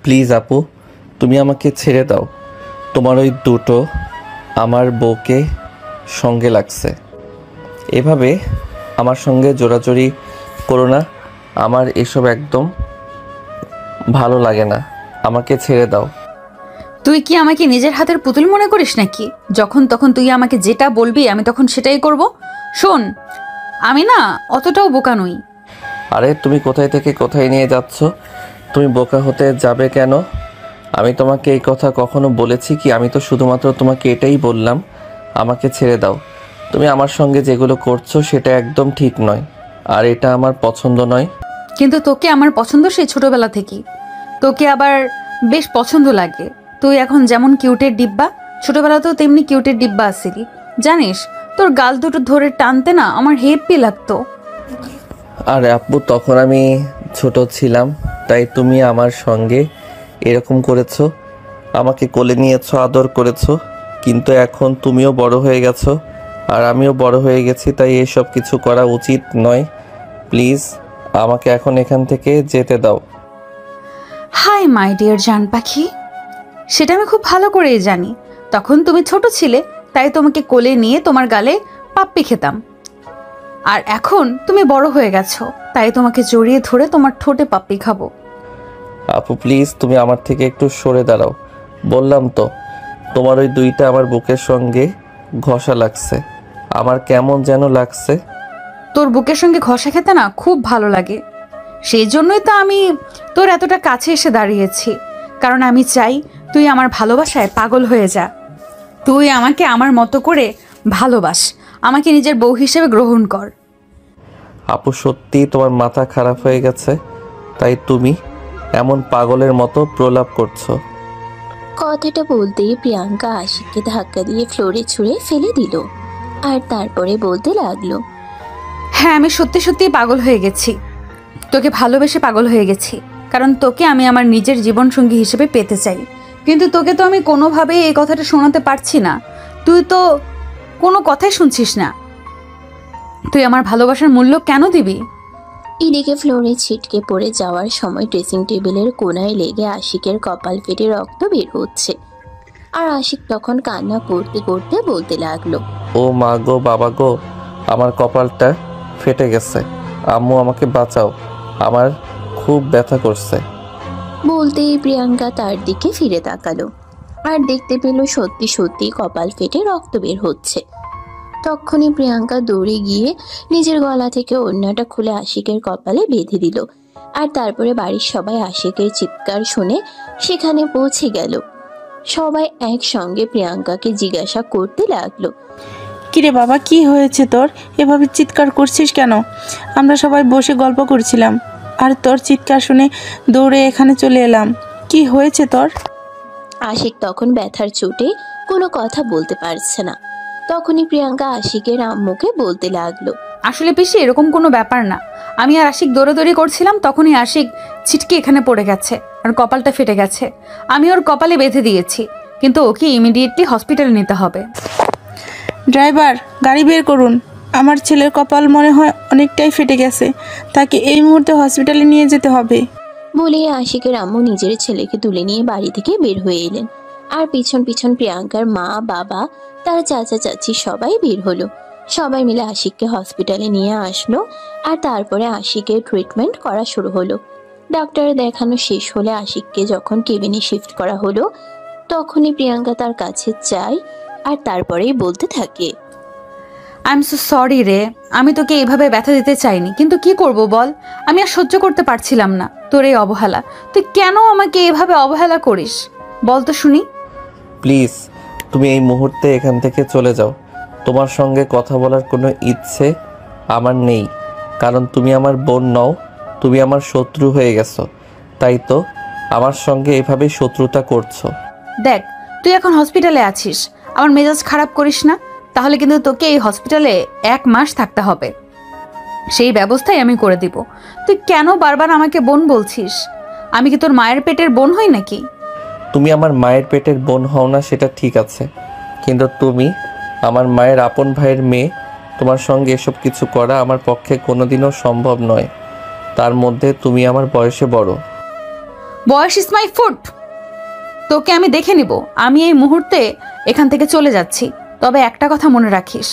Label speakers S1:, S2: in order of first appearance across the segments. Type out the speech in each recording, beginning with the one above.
S1: Please আপু, তুমি আমাকে ছেড়ে দাও। তোমার ওই দুটো আমার বউকে সঙ্গে লাগছে। এভাবে আমার সঙ্গে জোরাজোরি করো না, আমার এসব একদম ভালো লাগে না। আমাকে ছেড়ে দাও।
S2: তুই কি আমাকে নিজের হাতের পুতুল মনে করিস নাকি? যখন তখন তুই আমাকে যেটা বলবি আমি তখন সেটাই করব। শোন, আমি না অতটাও বোকা নই।
S1: আরে তুমি কোথায় থেকে কোথায় নিয়ে যাচ্ছ? তুমি বোকা হতে যাবে কেন? আমি তোমাকে এই কথা কখনো বলেছি কি? আমি তো শুধুমাত্র তোমাকে এটাই বললাম, আমাকে ছেড়ে দাও। তুমি আমার সঙ্গে যেগুলো করছো সেটা একদম ঠিক নয়, আর এটা আমার পছন্দ নয়।
S2: কিন্তু তোকে আমার পছন্দ সেই ছোটবেলা থেকেই। তোকে আবার বেশ পছন্দ লাগে। তুই এখন যেমন কিউটের ডিব্বা, ছোটবেলাতেও তেমনি কিউটের ডিব্বা আসিলি। জানিস, তোর গাল দুটো ধরে টানতে না আমার হেব্বি লাগতো।
S1: আরে আপু, তখন আমি ছোট ছিলাম, তাই তুমি আমার সঙ্গে এরকম করেছো, আমাকে কোলে নিয়েছো, আদর করেছো। কিন্তু এখন তুমিও বড় হয়ে গেছো আর আমিও বড় হয়ে গেছি, তাই এসব কিছু করা উচিত নয়। প্লিজ আমাকে এখন এখান থেকে যেতে দাও।
S2: হাই মাই ডিয়ার জান পাখি, সেটা আমি খুব ভালো করেই জানি। তখন তুমি ছোট ছিলে, তাই তোমাকে কোলে নিয়ে তোমার গালে পাপ্পি খেতাম। আর এখন তুমি বড় হয়ে গেছো, তাই তোমাকে জড়িয়ে ধরে তোমার ঠোঁটে পাপ্পি খাবো।
S1: আপু প্লিজ তুমি আমার থেকে একটু সরে দাঁড়াও। বললাম তো, তোমার ওই দুইটা আমার বুকের সঙ্গে ঘষা লাগছে, আমার কেমন যেন লাগছে।
S2: তোর বুকের সঙ্গে ঘষা খেতে না খুব ভালো লাগে। সেই জন্যই তো আমি তোর এতটা কাছে এসে দাঁড়িয়েছি, কারণ আমি চাই তুই আমার ভালোবাসায় পাগল হয়ে যা। তুই আমাকে আমার মতো করে ভালোবাস, আমাকে নিজের বউ হিসেবে গ্রহণ কর।
S1: আপু সত্যি তোমার মাথা খারাপ হয়ে গেছে, তাই তুমি এমন পাগলের মতো প্রলাপ করছো।
S3: কথাটা বলতেই প্রিয়াঙ্কা আশিককে ধাক্কা দিয়ে ফ্লোরে ছুঁড়ে ফেলে দিল, আর তারপরে বলতে লাগলো,
S2: হ্যাঁ, আমি সত্যি সত্যি পাগল হয়ে গেছি। তোকে ভালোবেসে পাগল হয়ে গেছি, কারণ তোকে আমি আমার নিজের জীবনসঙ্গী হিসেবে পেতে চাই। কিন্তু তোকে তো আমি কোনোভাবেই এই কথাটা শোনাতে পারছি না। তুই তো কোনো কথাই শুনছিস না। তুই আমার ভালোবাসার মূল্য কেন দিবি?
S3: এদিকে ফ্লোরে ছিটকে পড়ে যাওয়ার সময় ড্রেসিং টেবিলের কোনায় লেগে আশিকের কপাল ফেটে রক্ত বের হচ্ছে। আর আশিক তখন কান্না করতে করতে বলতে লাগলো,
S1: ও মা গো, বাবা গো, আমার কপালটা ফেটে গেছে। আম্মু আমাকে বাঁচাও, আমার খুব ব্যথা করছে।
S3: বলতেই প্রিয়াঙ্কা তার দিকে ফিরে তাকালো, আর দেখতে পেল সত্যি সত্যি কপাল ফেটে রক্ত বের হচ্ছে। তখনই প্রিয়াঙ্কা দৌড়ে গিয়ে নিজের গলা থেকে ওড়নাটা খুলে আশিকের কপালে বেঁধে দিল। আর তারপরে বাড়ির সবাই আশিকের চিৎকার শুনে সেখানে পৌঁছে গেল। সবাই একসঙ্গে প্রিয়াঙ্কাকে জিজ্ঞাসা করতে লাগলো,
S4: কিরে বাবা, কি হয়েছে তোর? এভাবে চিৎকার করছিস কেন? আমরা সবাই বসে গল্প করছিলাম, আর তোর চিৎকার শুনে দৌড়ে এখানে চলে এলাম। কি হয়েছে তোর?
S3: আশিক তখন ব্যথার চোটে কোনো কথা বলতে পারছে না। তখনই প্রিয়াঙ্কা আশিকের আম্মুকে বলতে লাগলো,
S2: আসলে পিসি, এরকম কোনো ব্যাপার না। আমি আর আশিক দৌড়াদৌড়ি করছিলাম, তখনই আশিক ছিটকে এখানে পড়ে গেছে আর কপালটা ফেটে গেছে। আমি ওর কপালে বেঁধে দিয়েছি, কিন্তু ওকে ইমিডিয়েটলি হসপিটালে নিতে হবে।
S4: ড্রাইভার, গাড়ি বের করুন। আমার ছেলের কপাল মনে হয় অনেকটাই ফেটে গেছে, তাকে এই মুহূর্তে হসপিটালে নিয়ে যেতে হবে।
S3: বলে আশিকের আম্মু নিজের ছেলেকে তুলে নিয়ে বাড়ি থেকে বের হয়ে এলেন। আর পিছন পিছন প্রিয়াঙ্কার মা, বাবা, তার চাচা চাচি সবাই বের হলো। সবাই মিলে আশিককে হসপিটালে নিয়ে আসলো। আর তারপরে আশিকের ট্রিটমেন্ট করা শুরু হলো। ডাক্তারের দেখানো শেষ হলে আশিককে যখন কেবিনে শিফট করা হলো, তখনই প্রিয়াঙ্কা তার কাছে যায় আর তারপরেই বলতে থাকে,
S2: আই এম সো সরি রে, আমি তোকে এইভাবে ব্যথা দিতে চাইনি, কিন্তু কি করব বল, আমি আর সহ্য করতে পারছিলাম না তোর এই অবহেলা। তুই কেন আমাকে এইভাবে অবহেলা করিস বল তো শুনি।
S1: প্লিজ তুমি এই মুহূর্তে এখান থেকে চলে যাও। তোমার সঙ্গে কথা বলার কোনো ইচ্ছে আমার নেই, কারণ তুমি আমার বোন নও, তুমি আমার শত্রু হয়ে গেছো। তাই তো আমার সঙ্গে এভাবে শত্রুতা করছো।
S2: দেখ, তুই এখন হসপিটালে আছিস, আমার মেজাজ খারাপ করিস না। তাহলে কিন্তু তোকে এই হসপিটালে 1 মাস থাকতে হবে, সেই ব্যবস্থাই আমি করে দিব। তুই কেন বারবার আমাকে বোন বলছিস? আমি কি তোর মায়ের পেটের বোন হই নাকি?
S1: তুমি আমার মায়ের পেটের বোন হও না সেটা ঠিক আছে, কিন্তু তুমি আমার মায়ের আপন ভাইয়ের মেয়ে। তোমার সঙ্গে এসব কিছু করা আমার পক্ষে কোনোদিনও সম্ভব নয়। তার মধ্যে তুমি আমার বয়সে বড়।
S2: বয়স ইজ মাই ফুড। তোকে আমি দেখে নিব। আমি এই মুহূর্তে এখান থেকে চলে যাচ্ছি। তবে একটা কথা মনে রাখিস,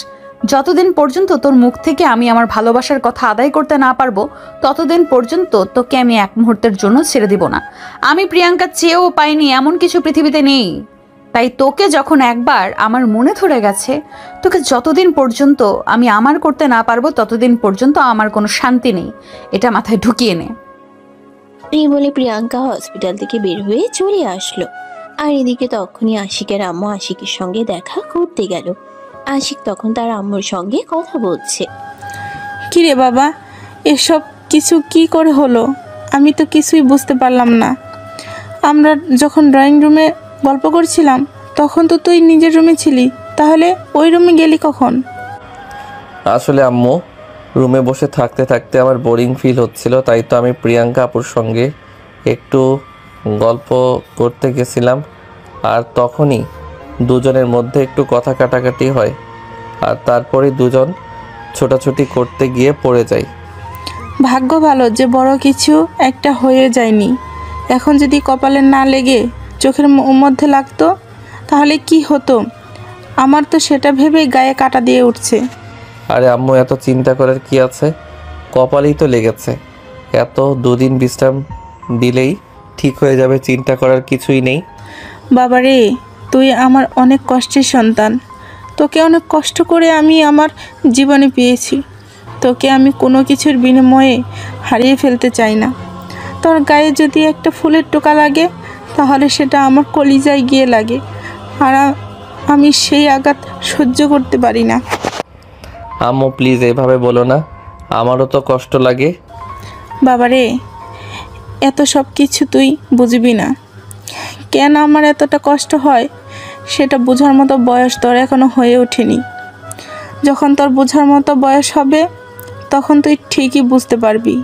S2: যতদিন পর্যন্ত তোর মুখ থেকে আমি আমার ভালোবাসার কথা আদায় করতে না পারবো, ততদিন পর্যন্ত তোকে আমি এক মুহূর্তের জন্য ছেড়ে দিব না। আমি প্রিয়াঙ্কা চেয়েও পাইনি এমন কিছু পৃথিবীতে নেই। তাই তোকে যখন একবার আমার মনে ধরে গেছে, তোকে যতদিন পর্যন্ত আমি আমার করতে না পারবো ততদিন পর্যন্ত আমার কোনো শান্তি নেই। এটা মাথায় ঢুকিয়ে নে।
S3: এই বলে প্রিয়াঙ্কা হসপিটাল থেকে বের হয়ে চলে আসলো। আর এদিকে তখনই আশিকের আম্মু আশিকের সঙ্গে দেখা করতে গেল। আশিক তখন তার আম্মুর সঙ্গে কথা বলছে।
S4: কি রে বাবা, এসব কিছু কি করে হলো? আমি তো কিছুই বুঝতে পারলাম না। আমরা যখন ড্রয়িং রুমে গল্প করছিলাম তখন তো তুই নিজের রুমে ছিলি, তাহলে ওই রুমে গেলি কখন?
S1: আসলে আম্মু, রুমে বসে থাকতে থাকতে আমার বোরিং ফিল হচ্ছিল, তাই তো আমি প্রিয়াঙ্কা আপুর সঙ্গে একটু গল্প করতে গেছিলাম। আর তখনই দুজনের মধ্যে একটু কথা কাটাকাটি হয়, আর তারপরে দুজন ছোটাছুটি করতে গিয়ে পড়ে যাই।
S4: ভাগ্য ভালো যে বড় কিছু একটা হয়ে যায়নি। এখন যদি কপালে না লেগে চোখের মধ্যে লাগতো তাহলে কি হতো? আমার তো সেটা ভেবেই গায়ে কাটা দিয়ে উঠছে।
S1: আরে আম্মু, এত চিন্তা করার কি আছে? কপালেই তো লেগেছে। এত দুদিন বিশ্রাম দিলেই ঠিক হয়ে যাবে, চিন্তা করার কিছুই নেই।
S4: বাবারে, তুই আমার অনেক কষ্টের সন্তান। তোকে অনেক কষ্ট করে আমি আমার জীবনে পেয়েছি। তোকে আমি কোনো কিছুর বিনিময়ে হারিয়ে ফেলতে চাই না। তোর গায়ে যদি একটা ফুলের টোকা লাগে তাহলে সেটা আমার কলিজায় গিয়ে লাগে, আর আমি সেই আঘাত সহ্য করতে পারি না।
S1: আম্মু প্লিজ এভাবে বলো না, আমারও তো কষ্ট লাগে।
S4: বাবারে, এত সব কিছু তুই বুঝবি না। কেন আমার এতটা কষ্ট হয় সেটা বোঝার মতো বয়স তোর এখনো হয়ে ওঠেনি। যখন তোর বোঝার মতো বয়স হবে তখন তুই ঠিকই বুঝতে পারবি।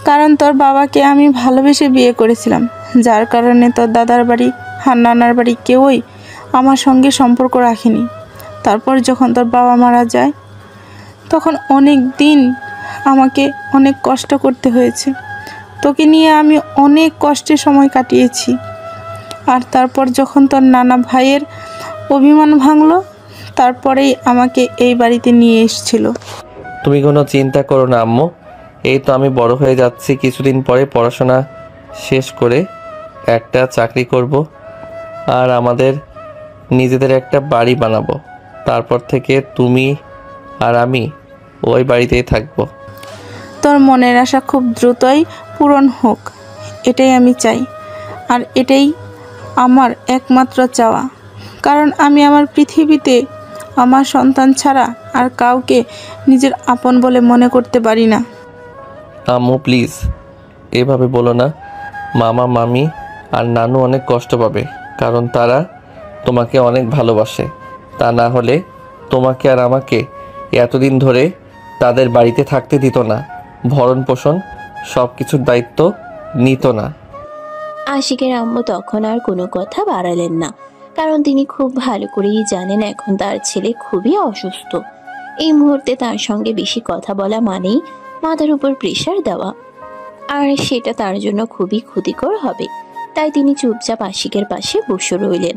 S4: কারণ তোর বাবাকে আমি ভালোবেসে বিয়ে করেছিলাম, যার কারণে তোর দাদার বাড়ি আর নানার বাড়ি কেউই আমার সঙ্গে সম্পর্ক রাখেনি। তারপর যখন তোর বাবা মারা যায় তখন অনেক দিন আমাকে অনেক কষ্ট করতে হয়েছে। তোকে নিয়ে আমি অনেক কষ্টের সময় কাটিয়েছি। আর তারপর যখন তোর নানা ভাইয়ের অভিমান ভাঙলো, তারপরেই আমাকে এই বাড়িতে নিয়ে এসেছিল।
S1: তুমি কোনো চিন্তা করো না আম্মু, এই তো আমি বড় হয়ে যাচ্ছি, কিছুদিন পরে পড়াশোনা শেষ করে একটা চাকরি করব, আর আমাদের নিজেদের একটা বাড়ি বানাবো। তারপর থেকে তুমি আর আমি ওই বাড়িতেই থাকবো।
S4: তোর মনের আশা খুব দ্রুতই পূরণ হোক, এটাই আমি চাই। আর এটাই আমার একমাত্র চাওয়া, কারণ আমি আমার পৃথিবীতে আমার সন্তান ছাড়া আর কাউকে নিজের আপন বলে মনে করতে পারি না।
S1: আম্মু প্লিজ এভাবে বলো না। মামা মামি আর নানু অনেক কষ্ট পাবে, কারণ তারা তোমাকে অনেক ভালোবাসে। তা না হলে তোমাকে আর আমাকে এতদিন ধরে তাদের বাড়িতে থাকতে দিত না, ভরণ পোষণ সব কিছুর দায়িত্ব নিত না।
S3: আশিকের আম্মু তখন আর কোনো কথা বাড়ালেন না, কারণ তিনি খুব ভালো করেই জানেন এখন তার ছেলে খুবই অসুস্থ। এই মুহূর্তে তার সঙ্গে বেশি কথা বলা মানেই মাথার উপর প্রেশার দেওয়া, আর সেটা তার জন্য খুবই ক্ষতিকর হবে। তাই তিনি চুপচাপ আশিকের পাশে বসে রইলেন।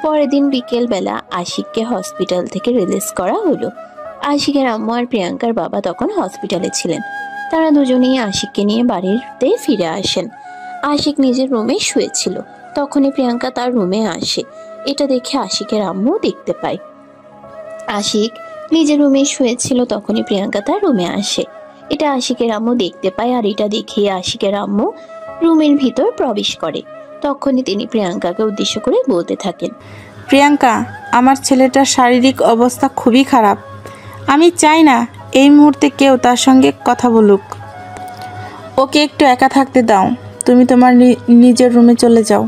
S3: পরের দিন বিকেল বেলা আশিককে হসপিটাল থেকে রিলিজ করা হলো। আশিকের আম্মু আর প্রিয়াঙ্কার বাবা তখন হসপিটালে ছিলেন। তারা দুজনেই আশিককে নিয়ে বাড়িতে ফিরে আসেন। আশিক নিজের রুমে শুয়েছিল, তখনই প্রিয়াঙ্কা তার রুমে আসে। এটা দেখে আশিকের আম্মু দেখতে পায়। আশিক নিজের রুমে শুয়েছিল, তখনই প্রিয়াঙ্কা তার রুমে আসে। এটা আশিকের আম্মু দেখতে পায়, আর এটা দেখে আশিকের আম্মু রুমের ভিতর প্রবেশ করে। তখনই তিনি প্রিয়াঙ্কাকে উদ্দেশ্য করে বলতে থাকেন,
S4: প্রিয়াঙ্কা, আমার ছেলেটার শারীরিক অবস্থা খুবই খারাপ। আমি চাই না এই মুহূর্তে কেউ তার সঙ্গে কথা বলুক। ওকে একটু একা থাকতে দাও। তুমি তোমার নিজের রুমে চলে যাও।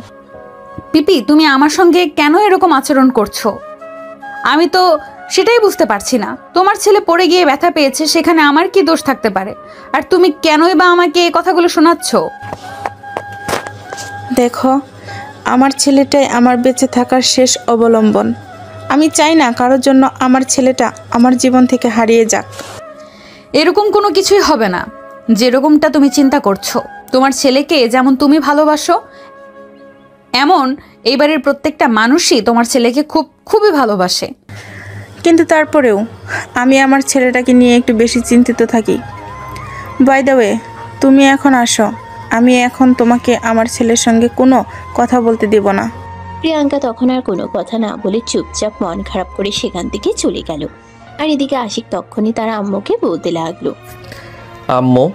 S2: পিপি, তুমি আমার সঙ্গে কেন এরকম আচরণ করছো? আমি তো সেটাই বুঝতে পারছি না। তোমার ছেলে পড়ে গিয়ে ব্যথা পেয়েছে, সেখানে আমার কি দোষ থাকতে পারে? আর তুমি কেনই বা আমাকে এই কথাগুলো শোনাচ্ছ?
S4: দেখো, আমার ছেলেটাই আমার বেঁচে থাকার শেষ অবলম্বন। আমি চাই না কারোর জন্য আমার ছেলেটা আমার জীবন থেকে হারিয়ে যাক।
S2: এরকম কোনো কিছুই হবে না, যেরকমটা তুমি চিন্তা করছো। তোমার ছেলেকে যেমন তুমি ভালোবাসো, এমন এইবারের প্রত্যেকটা মানুষই তোমার ছেলেকে খুবই ভালোবাসে।
S4: কিন্তু তারপরেও আমি আমার ছেলেটাকে নিয়ে একটু বেশি চিন্তিত থাকি। বাই দ্য ওয়ে, তুমি এখন আসো। আমি এখন তোমাকে আমার ছেলের সঙ্গে কোনো কথা বলতে দেব না।
S3: প্রিয়াঙ্কা তখন আর কোনো কথা না বলে চুপচাপ মন খারাপ করে সেখান থেকে চলে গেল। আর এদিকে আশিক তখনই তার আম্মুকে বলতে লাগলো,
S1: আম্মু,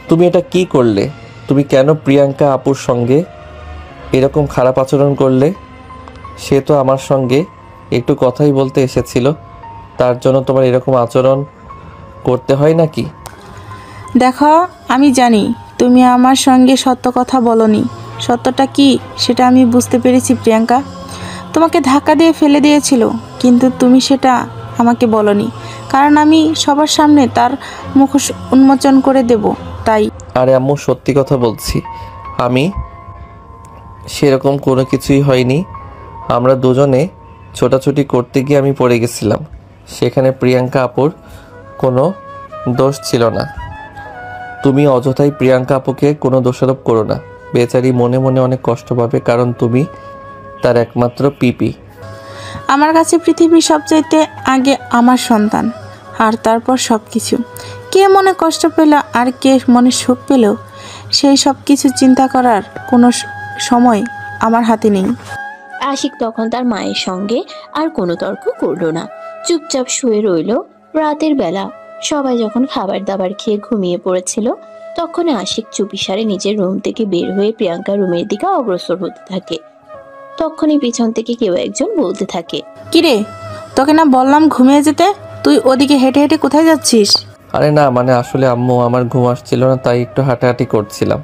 S1: তুমি এটা কি করলে? তুমি কেন প্রিয়াঙ্কা আপুর সঙ্গে এরকম খারাপ আচরণ করলে? সে তো আমার সঙ্গে একটু কথাই বলতে এসেছিল, তার জন্য তোমার এরকম আচরণ করতে হয় নাকি?
S4: দেখো, আমি জানি তুমি আমার সঙ্গে সত্য কথা বলনি। সত্যটা কি সেটা আমি বুঝতে পেরেছি প্রিয়াঙ্কা। তোমাকে ধাক্কা দিয়ে ফেলে দিয়েছিল, কিন্তু তুমি সেটা আমাকে বলনি, কারণ আমি সবার সামনে তার মুখোশ উন্মোচন করে দেব, তাই।
S1: আরে আম্মু, সত্যি কথা বলছি, আমি সেরকম কোনো কিছুই হয়নি। আমরা দুজনে ছোটাছুটি করতে গিয়ে আমি পড়ে গেছিলাম, সেখানে প্রিয়াঙ্কা আপুর কোনো দোষ ছিল না। তুমি অযথাই প্রিয়াঙ্কা আপুকে কোনো দোষারোপ করো না। বেচারি মনে মনে অনেক কষ্ট পাবে, কারণ তুমি তার একমাত্র পিপি।
S4: আমার কাছে পৃথিবীর সবচাইতে আগে আমার সন্তান, আর তারপর সব কিছু। কে মনে কষ্ট পেল আর কে মনে সুখ পেল, সেই সব কিছু চিন্তা করার কোনো সময় আমার হাতে নেই।
S3: আশিক তখন তার মায়ের সঙ্গে আর কোনো তর্ক করলো না, চুপচাপ শুয়ে রইল। রাতের বেলা সবাই যখন খাবার দাবার খেয়ে ঘুমিয়ে পড়েছিল, তখন আশিক চুপিসারে নিজের রুম থেকে বের হয়ে প্রিয়াঙ্কার রুমের দিকে অগ্রসর হতে থাকে। তখনই পিছন থেকে কেউ একজন বলতে থাকে,
S4: কিরে, তোকে না বললাম ঘুমিয়ে যেতে, তুই ওদিকে হেঁটে হেঁটে কোথায় যাচ্ছিস?
S1: আরে না, মানে আসলে আম্মু আমার ঘুম আসছিল না, তাই একটু হাঁটাহাঁটি করছিলাম।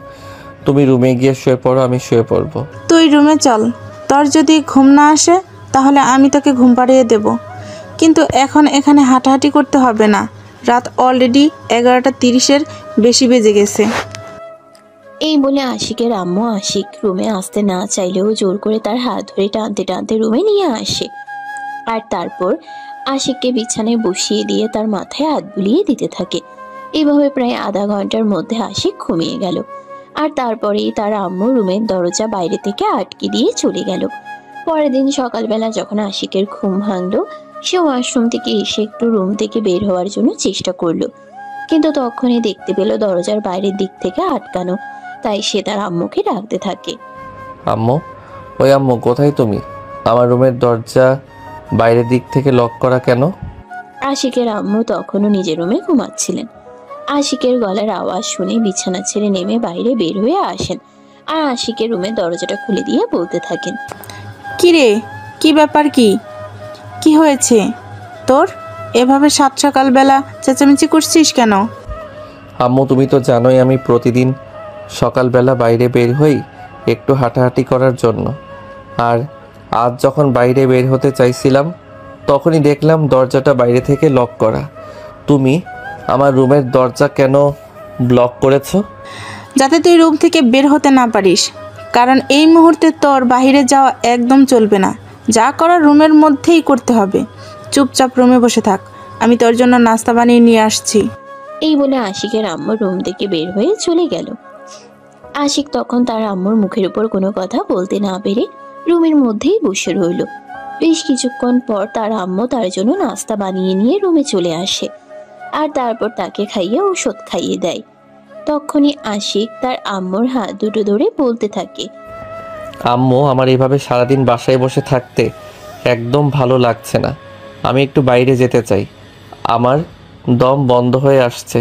S1: তুমি রুমে গিয়ে শুয়ে পড়ো, আমি শুয়ে পড়বো।
S4: তুই রুমে চল, তোর যদি ঘুম না আসে তাহলে আমি তোকে ঘুম পাড়িয়ে দেব, কিন্তু এখন এখানে হাঁটাহাঁটি করতে হবে না। রাত অলরেডি 11:30-এর বেশি বেজে গেছে।
S3: এই বলে আশিকের আম্মু আশিক রুমে আসতে না চাইলেও জোর করে তার হাত ধরে টানতে টানতে রুমে নিয়ে আসে। আর তারপর আশিককে বিছানায় বসিয়ে দিয়ে তার মাথায় হাত বুলিয়ে দিতে থাকে। এভাবে প্রায় আধা ঘন্টার মধ্যে আশিক ঘুমিয়ে গেল। আর তারপরেই তার আম্মু রুমের দরজা বাইরে থেকে আটকে দিয়ে চলে গেল। পরের দিন সকালবেলা যখন আশিকের ঘুম ভাঙলো, সে ওয়াশরুম থেকে এসে একটু রুম থেকে বের হওয়ার জন্য চেষ্টা করলো, কিন্তু তখনই দেখতে পেল দরজার বাইরের দিক থেকে আটকানো। তাই সে তার আম্মুকে ডাকতে থাকে,
S1: আম্মু, ওই আম্মু, কোথায় তুমি? আমার রুমের দরজা বাইরের দিক থেকে লক করা কেন?
S3: আশিকের আম্মু তখনও নিজের রুমে ঘুমাচ্ছিলেন। আশিকের গলার আওয়াজ শুনে বিছানা ছেড়ে নেমে বাইরে বের হয়ে আসেন, আর আশিকের রুমের দরজাটা খুলে দিয়ে বলতে থাকেন,
S4: কিরে, কি ব্যাপার? কি কি হয়েছে তোর? এভাবে সাত সকালবেলা চেঁচামেচি করছিস কেন?
S1: আম্মু, তুমি তো জানোই আমি প্রতিদিন সকালবেলা বাইরে বের হই একটু হাঁটাহাঁটি করার জন্য। আর আজ যখন বাইরে বের হতে চাইছিলাম, তখনই দেখলাম দরজাটা বাইরে থেকে লক করা। তুমি আমার রুমের দরজা কেন ব্লক করেছো?
S4: যাতে তুই রুম থেকে বের হতে না পারিস, কারণ এই মুহূর্তে তোর বাইরে যাওয়া একদম চলবে না। যা করার রুমের মধ্যেই করতে হবে। চুপচাপ রুমে বসে থাক, আমি তোর জন্য নাস্তা বানিয়ে নিয়ে আসছি।
S3: এই বলে আশিকের আম্মু রুম থেকে বের হয়ে চলে গেল। আশিক তখন তার আম্মুর মুখের উপর কোনো কথা বলতে না পেরে রুমের মধ্যেই বসে রইল। বেশ কিছুক্ষণ পর তার আম্মু তার জন্য নাস্তা বানিয়ে নিয়ে রুমে চলে আসে, আর তারপর তাকে খাইয়ে ওষুধ খাইয়ে দেয়। তখনই আশিক তার আম্মুর হাত দুটো ধরে বলতে থাকে,
S1: আম্মু, আমার এইভাবে সারাদিন বাসায় বসে থাকতে একদম ভালো লাগছে না। আমি একটু বাইরে যেতে চাই, আমার দম বন্ধ হয়ে আসছে।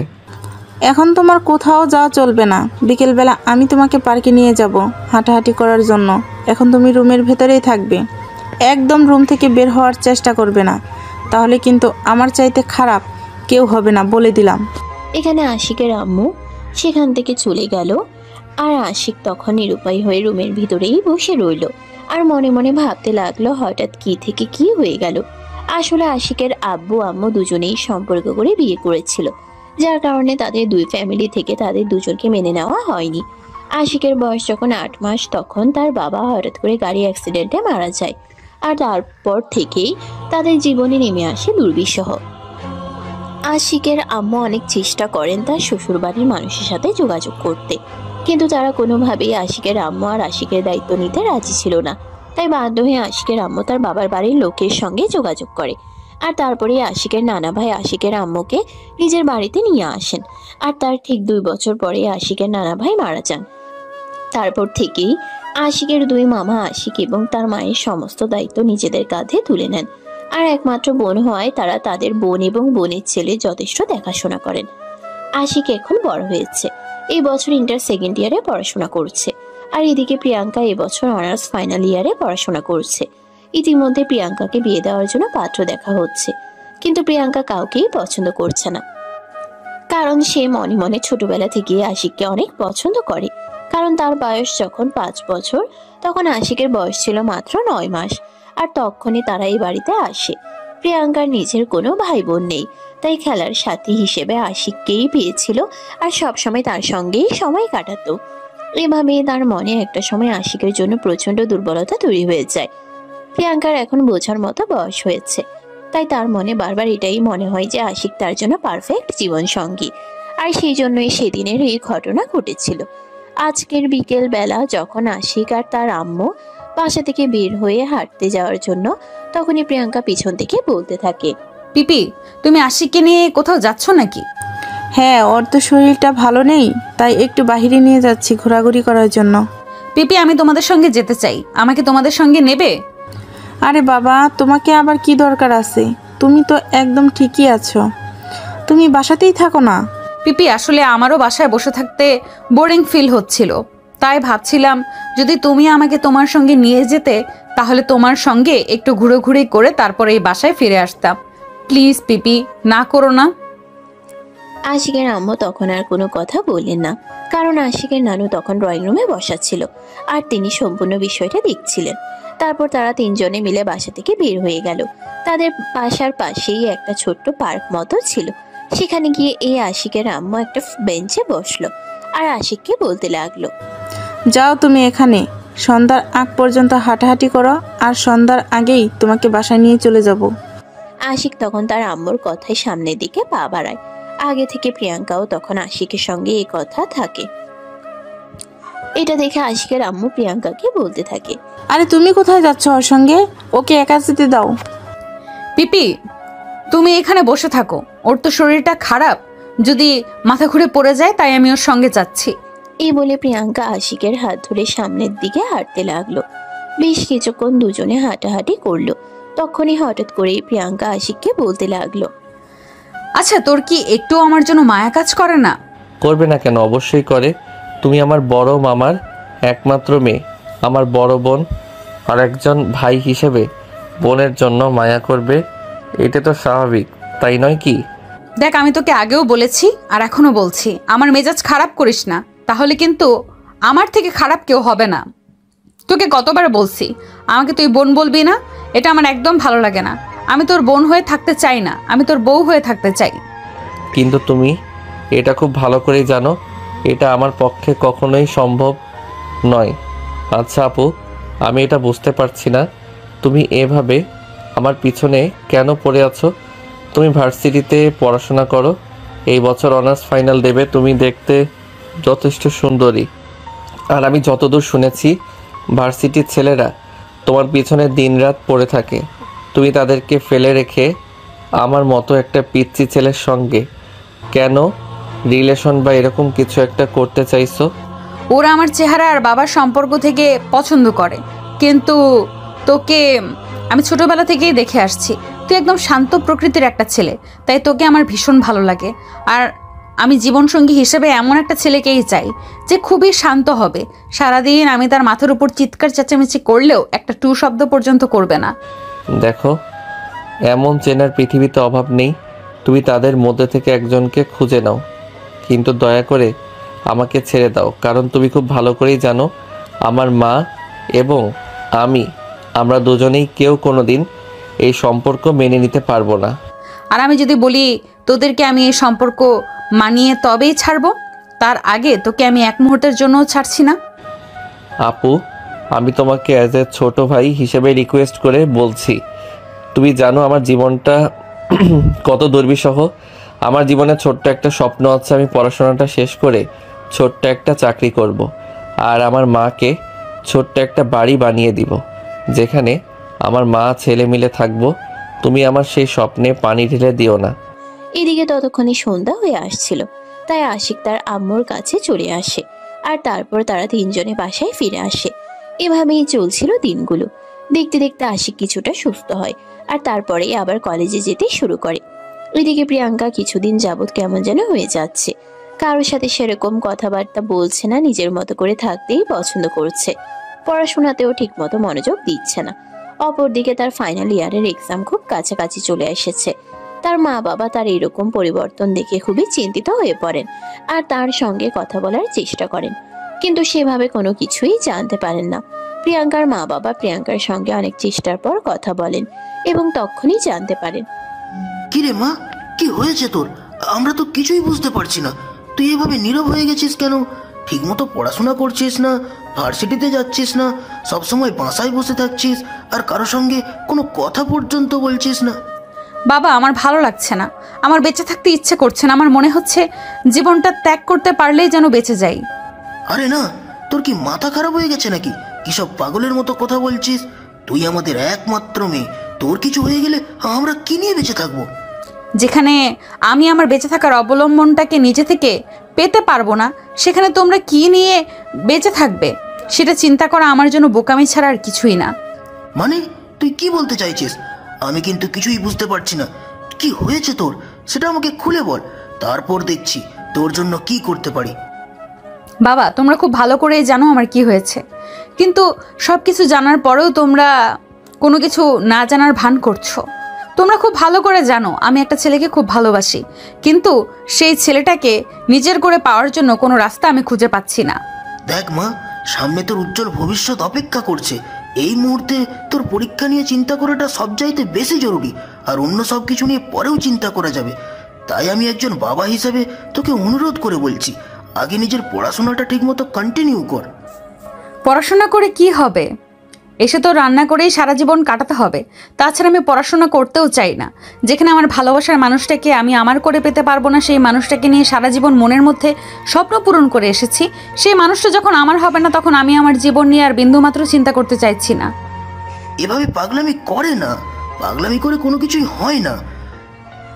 S4: এখন তোমার কোথাও যাওয়া চলবে না। বিকেলবেলা আমি তোমাকে পার্কে নিয়ে যাব হাঁটাহাঁটি করার জন্য। এখন তুমি রুমের ভেতরেই থাকবে, একদম রুম থেকে বের হওয়ার চেষ্টা করবে না, তাহলে কিন্তু আমার চাইতে খারাপ কেউ হবে না, বলে দিলাম।
S3: এখানে আশিকের আম্মু সেখান থেকে চলে গেল। আর আশিক তখন নিরুপায় হয়ে রুমের ভিতরেই বসে রইল, আর মনে মনে ভাবতে লাগলো হঠাৎ কি থেকে কি হয়ে গেল। আসলে আশিকের আব্বু আম্মু দুজনেই সম্পর্ক করে বিয়ে করেছিল, যার কারণে তাদের দুই ফ্যামিলি থেকে তাদের দুজনকে মেনে নেওয়া হয়নি। আশিকের বয়স যখন 8 মাস, তখন তার বাবা হঠাৎ করে গাড়ি অ্যাক্সিডেন্টে মারা যায়। আর তারপর থেকেই তাদের জীবনে নেমে আসে দুর্বিষহ। আশিকের আম্মু অনেক চেষ্টা করেন তার শ্বশুরবাড়ির মানুষের সাথে যোগাযোগ করতে, কিন্তু তারা কোনোভাবেই আশিকের আম্মু আর আশিকের দায়িত্ব নিতে রাজি ছিল না। তাই বাধ্য হয়ে আশিকের আম্মু তার বাবার বাড়ির লোকের সঙ্গে যোগাযোগ করে। আর তারপরে আশিকের নানা ভাই আশিকের আম্মুকে নিজের বাড়িতে নিয়ে আসেন। আর তার ঠিক 2 বছর পরে আশিকের নানা ভাই মারা যান। তারপর থেকেই আশিকের 2 মামা আশিক এবং তার মায়ের সমস্ত দায়িত্ব নিজেদের কাঁধে তুলে নেন। আর একমাত্র বোন হওয়ায় তারা তাদের বোন এবং বোনের ছেলে যথেষ্ট দেখাশোনা করেন। আশিক এখন বড় হয়েছে, এই বছর ইন্টার সেকেন্ড ইয়ারে পড়াশোনা করছে। আর এদিকে প্রিয়াঙ্কা এবছর অনার্স ফাইনাল ইয়ারে পড়াশোনা করছে। ইতিমধ্যে প্রিয়াঙ্কাকে বিয়ে দেওয়ার জন্য পাত্র দেখা হচ্ছে, কিন্তু প্রিয়াঙ্কা কাউকেই পছন্দ করছে না, কারণ সে মনে মনে ছোটবেলা থেকে আশিককে অনেক পছন্দ করে। কারণ তার বয়স যখন 5 বছর, তখন আশিকের বয়স ছিল মাত্র 9 মাস। আর তখনই তারা এই বাড়িতে আসে। প্রিয়াঙ্কার নিজের কোনো ভাই বোন নেই, তাই খেলার সাথী হিসেবে আশিককেই পেয়েছিল আর সবসময় তার সঙ্গেই সময় কাটাতো। এভাবেই তার মনে একটা সময় আশিকের জন্য প্রচন্ড দুর্বলতা তৈরি হয়ে যায়। প্রিয়াঙ্কার এখন বোঝার মতো বয়স হয়েছে, তাই তার মনে বারবার এটাই মনে হয় যে আশিক তার জন্য পারফেক্ট জীবন সঙ্গী। আর সেই জন্যই সেদিনের এই ঘটনা ঘটেছিল। আজকের বিকেল বেলা যখন আশিক আর তার আম্মু বাসা থেকে বের হয়ে হাঁটতে যাওয়ার জন্য, তখনই প্রিয়াঙ্কা পিছন থেকে বলতে থাকে,
S2: পিপি, তুমি আশিককে নিয়ে কোথাও যাচ্ছ নাকি?
S4: হ্যাঁ, ওর তো শরীরটা ভালো নেই, তাই একটু বাইরে নিয়ে যাচ্ছি ঘোরাঘুরি করার জন্য।
S2: পিপি, আমি তোমাদের সঙ্গে যেতে চাই, আমাকে তোমাদের সঙ্গে নেবে?
S4: আরে বাবা, তোমাকে আবার কি দরকার আছে? তুমি তো একদম ঠিকই আছো, তুমি বাসাতেই থাকো না।
S2: পিপি, আসলে আমারও বাসায় বসে থাকতে বোরিং ফিল হচ্ছিল, তাই ভাবছিলাম যদি তুমি আমাকে তোমার সঙ্গে নিয়ে যেতে, তাহলে তোমার সঙ্গে একটু ঘুরোঘুরি করে তারপরে এই বাসায় ফিরে আসতাম। প্লিজ পিপি, না করো না।
S3: আশিকের আম্মু তখন আর কোনো কথা বললেন না, কারণ আশিকের নানু তখন ড্রয়িং রুমে বসা ছিল আর তিনি সম্পূর্ণ বিষয়টা দেখছিলেন। তারপর তারা 3 জনে মিলে বাসা থেকে বের হয়ে গেল। তাদের বাসার পাশেই একটা ছোট্ট পার্ক মতো ছিল। সেখানে গিয়ে এই আশিকের আম্মু একটা বেঞ্চে বসলো আর আশিককে বলতে লাগলো,
S4: যাও তুমি এখানে সন্ধ্যার আগ পর্যন্ত হাঁটাহাঁটি করো, আর সন্ধ্যার আগেই তোমাকে বাসায় নিয়ে চলে যাব।
S3: আশিক তখন তার আম্মুর কথায় সামনের দিকে পা বাড়ায়। আগে থেকে প্রিয়াঙ্কাও তখন আশিকের সঙ্গে এই কথা থাকে। এটা দেখে আশিকের আম্মু প্রিয়াঙ্কাকে বলতে থাকে,
S4: আরে তুমি কোথায় যাচ্ছ ওর সঙ্গে? ওকে একা যেতে দাও।
S2: পিপি, তুমি এখানে বসে থাকো, ওর তো শরীরটা খারাপ, যদি মাথা ঘুরে পড়ে যায়, তাই আমি ওর সঙ্গে যাচ্ছি।
S3: এই বলে প্রিয়াঙ্কা আশিকের হাত ধরে সামনের দিকে হাঁটতে লাগলো। বেশ কিছুক্ষণ দুজনে হাঁটাহাঁটি করলো। তখনই হঠাৎ করেই প্রিয়াঙ্কা আশিককে বলতে লাগলো,
S2: আচ্ছা, তোর কি একটু আমার জন্য মায়া কাজ করে না?
S1: করবে না কেন, অবশ্যই করে। তুমি আমার বড় মামার একমাত্র মেয়ে, আমার বড় বোন, আর একজন ভাই হিসেবে বোনের জন্য মায়া করবে, এটা তো স্বাভাবিক, তাই নয় কি?
S2: দেখ, আমি তোকে আগেও বলেছি আর এখনো বলছি, আমার মেজাজ খারাপ করিস না, তাহলে কিন্তু আমার থেকে খারাপ কেউ হবে না। তোকে কতবার বলছি আমাকে তুই বোন বলবি না, এটা আমার একদম ভালো লাগে না। আমি তোর বোন হয়ে থাকতে চাই না, আমি তোর বউ হয়ে থাকতে চাই।
S1: কিন্তু তুমি এটা খুব ভালো করেই জানো এটা আমার পক্ষে কখনোই সম্ভব নয়। আচ্ছা আপু, আমি এটা বুঝতে পারছি না তুমি এভাবে আমার পিছনে কেন পড়ে আছো। তুমি ভার্সিটিতে পড়াশোনা করো, এই বছর অনার্স ফাইনাল দেবে, তুমি দেখতে যথেষ্ট সুন্দরী। আর আমি যতদূর শুনেছি ভার্সিটির ছেলেরা তোমার পিছনে দিনরাত পড়ে থাকে। তুমি তাদেরকে ফেলে রেখে আমার মতো একটা পিচ্চি ছেলের সঙ্গে কেন রিলেশন বা এরকম কিছু একটা করতে চাইছো?
S2: ওরা আমার চেহারা আর বাবার সম্পর্ক থেকে পছন্দ করে, কিন্তু তোকে আমি ছোটবেলা থেকেই দেখে আসছি, তুই একদম শান্ত প্রকৃতির একটা ছেলে, তাই তোকে আমার ভীষণ ভালো লাগে। আর আমি জীবনসঙ্গী হিসেবে এমন একটা ছেলেকেই চাই যে খুবই শান্ত হবে, সারাদিন আমি তার মাথার উপর চিৎকার চেঁচামেচি করলেও একটা টু শব্দ পর্যন্ত করবে না।
S1: দেখো, এমন চেনার পৃথিবীতে অভাব নেই, তুমি তাদের মধ্যে থেকে একজনকে খুঁজে নাও, কিন্তু দয়া করে আমাকে ছেড়ে দাও, কারণ তুমি খুব ভালো করেই জানো আমার মা এবং আমরা দুজনেই কেউ কোনোদিন এই সম্পর্ক মেনে নিতে পারবো না।
S2: আর আমি যদি বলি তোদেরকে আমি এই সম্পর্ক মানিয়ে তবেই ছাড়বো, তার আগে তোকে আমি এক মুহূর্তের জন্যও ছাড়ছি না।
S1: আপু, আমি তোমাকে অ্যাজ এ ছোট ভাই হিসেবে রিকোয়েস্ট করে বলছি, তুমি জানো আমার জীবনটা কত দুর্বিষহ। আমার জীবনে ছোট্ট একটা স্বপ্ন আছে, আমি পড়াশোনাটা শেষ করে ছোট্ট একটা চাকরি করব। আর আমার মাকে ছোট্ট একটা বাড়ি বানিয়ে দিব, যেখানে আমার মা ছেলে মিলে থাকবো। তুমি আমার সেই স্বপ্নে পানি ঢেলে দিও না।
S3: এদিকে ততক্ষণে সন্ধ্যা হয়ে আসছিল, তাই আশিক তার আম্মুর কাছে চলে আসে। আর তারপর তারা তিনজনে বাসায় ফিরে আসে। এভাবেই চলছিল দিনগুলো। দেখতে দেখতে আশিক কিছুটা সুস্থ হয়, আর তারপরে আবার কলেজে যেতে শুরু করে। এদিকে প্রিয়াঙ্কা কিছুদিন যাবৎ কেমন যেন হয়ে যাচ্ছে। কারোর সাথে সেরকম কথাবার্তা বলছে না, নিজের মতো করে থাকতেই পছন্দ করছে। পড়াশোনাতেও ঠিকমতো মনোযোগ দিচ্ছে না। অপরদিকে তার ফাইনাল ইয়ারের এক্সাম খুব কাছাকাছি চলে এসেছে। তার মা বাবা তার এরকম পরিবর্তন দেখে খুবই চিন্তিত হয়ে পড়েন, আর তার সঙ্গে কথা বলার চেষ্টা করেন, কিন্তু সেভাবে কোনো কিছুই জানতে পারেন না। প্রিয়াঙ্কার মা বাবা প্রিয়াঙ্কার সঙ্গে অনেক চেষ্টার পর কথা বলেন এবং তখনই জানতে পারেন।
S5: কি রে মা, কি হয়েছে তোর? আমরা তো কিছুই বুঝতে পারছি না। তুই এভাবে নীরব হয়ে গেছিস কেন? ঠিকমতো পড়াশোনা করছিস না, ভার্সিটিতে যাচ্ছিস না, সবসময় বাসায় বসে থাকছিস, আর কারো সঙ্গে কোনো কথা পর্যন্ত বলছিস না।
S2: বাবা, আমার ভালো লাগছে না, আমার বেঁচে থাকতে ইচ্ছে করছে না। আমার মনে হচ্ছে জীবনটা ত্যাগ করতে পারলেই যেন বেঁচে যাই।
S5: আরে না, তোর কি মাথা খারাপ হয়ে গেছে নাকি? কিসব পাগলের মতো কথা বলছিস? তুই আমাদের একমাত্র মেয়ে, তোর কিছু হয়ে গেলে আমরা কি নিয়ে বেঁচে থাকবো?
S2: যেখানে আমি আমার বেঁচে থাকার অবলম্বনটাকে নিজে থেকে পেতে পারবো না, সেখানে তোমরা কি নিয়ে বেঁচে থাকবে সেটা চিন্তা করা আমার জন্য বোকামি ছাড়া আর কিছুই না।
S5: মানে তুই কি বলতে চাইছিস? আমি কিন্তু কিছুই বুঝতে পারছি না। কি হয়েছে তোর সেটা আমাকে খুলে বল, তারপর দেখছি তোর জন্য কি করতে পারি।
S2: বাবা, তোমরা খুব ভালো করেই জানো আমার কি হয়েছে, কিন্তু সব কিছু জানার পরেও তোমরা কোনো কিছু না জানার ভান করছো। তোমরা খুব ভালো করে জানো আমি একটা ছেলেকে খুব ভালোবাসি, কিন্তু সেই ছেলেটাকে নিজের করে পাওয়ার জন্য কোনো রাস্তা আমি খুঁজে পাচ্ছি না।
S5: দেখ মা, সামনে তোর উজ্জ্বল ভবিষ্যৎ অপেক্ষা করছে। এই মুহূর্তে তোর পরীক্ষা নিয়ে চিন্তা করাটা সবচাইতে বেশি জরুরি, আর অন্য সব কিছু নিয়ে পরেও চিন্তা করা যাবে। তাই আমি একজন বাবা হিসেবে তোকে অনুরোধ করে বলছি, আগে নিজের পড়াশোনাটা ঠিকমতো কন্টিনিউ কর।
S2: পড়াশোনা করে কি হবে? এসে তো রান্না করেই সারা জীবন কাটাতে হবে। তাছাড়া আমি পড়াশোনা করতেও চাই না। যেখানে আমার ভালোবাসার মানুষটাকে আমি আমার করে পেতে পারবো না, সেই মানুষটাকে নিয়ে সারা জীবন মনের মধ্যে স্বপ্ন পূরণ করে এসেছি, সেই মানুষটা যখন আমার হবে না, তখন আমি আমার জীবন নিয়ে আর বিন্দুমাত্র চিন্তা করতে চাইছি না।
S5: এভাবে পাগলামি করে না, পাগলামি করে কোনো কিছুই হয় না।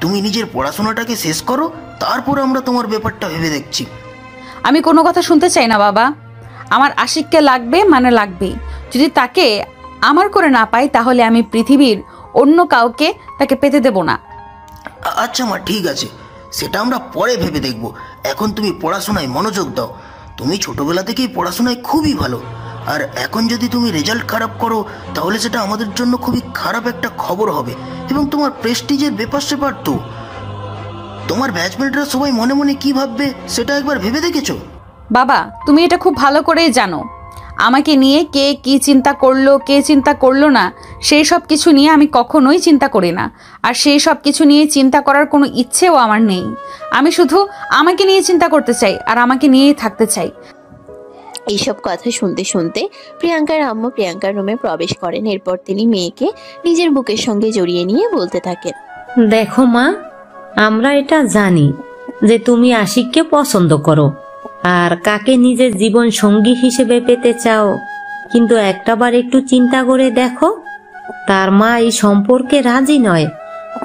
S5: তুমি নিজের পড়াশোনাটাকে শেষ করো, তারপর আমরা তোমার ব্যাপারটা ভেবে দেখছি।
S2: আমি কোনো কথা শুনতে চাই না বাবা। আমার আশিককে লাগবে মানে লাগবেই। যদি তাকে আমার করে না পাই, তাহলে আমি পৃথিবীর অন্য কাউকে তাকে পেতে দেব না।
S5: আচ্ছা মা, ঠিক আছে, সেটা আমরা পরে ভেবে দেখব। এখন তুমি পড়াশোনায় মনোযোগ দাও। তুমি ছোটবেলা থেকেই পড়াশোনায় খুবই ভালো, আর এখন যদি তুমি রেজাল্ট খারাপ করো তাহলে সেটা আমাদের জন্য খুবই খারাপ একটা খবর হবে, এবং তোমার প্রেস্টিজের ব্যাপার স্যাপার তো। তোমার ব্যাচমেটরা সবাই মনে মনে কি ভাববে সেটা একবার ভেবে দেখেছো?
S2: বাবা, তুমি এটা খুব ভালো করেই জানো আমাকে নিয়ে কে কি চিন্তা করলো, কে চিন্তা করলো না, সেই সব কিছু নিয়ে আমি কখনোই চিন্তা করি না। আর সেই সব কিছু নিয়ে চিন্তা করার কোনো ইচ্ছেও আমার নেই। আমি শুধু আমাকে নিয়ে চিন্তা করতে চাই, আর আমাকে নিয়েই থাকতে চাই।
S3: এইসব কথা শুনতে শুনতে প্রিয়াঙ্কার আম্মু প্রিয়াঙ্কার রুমে প্রবেশ করেন। এরপর তিনি মেয়েকে নিজের বুকের সঙ্গে জড়িয়ে নিয়ে বলতে থাকেন,
S6: দেখো মা, আমরা এটা জানি যে তুমি আশিককে পছন্দ করো আর কাকে নিজের জীবন সঙ্গী হিসেবে পেতে চাও, কিন্তু একটাবার একটু চিন্তা করে দেখো, তার মা এই সম্পর্কে রাজি নয়।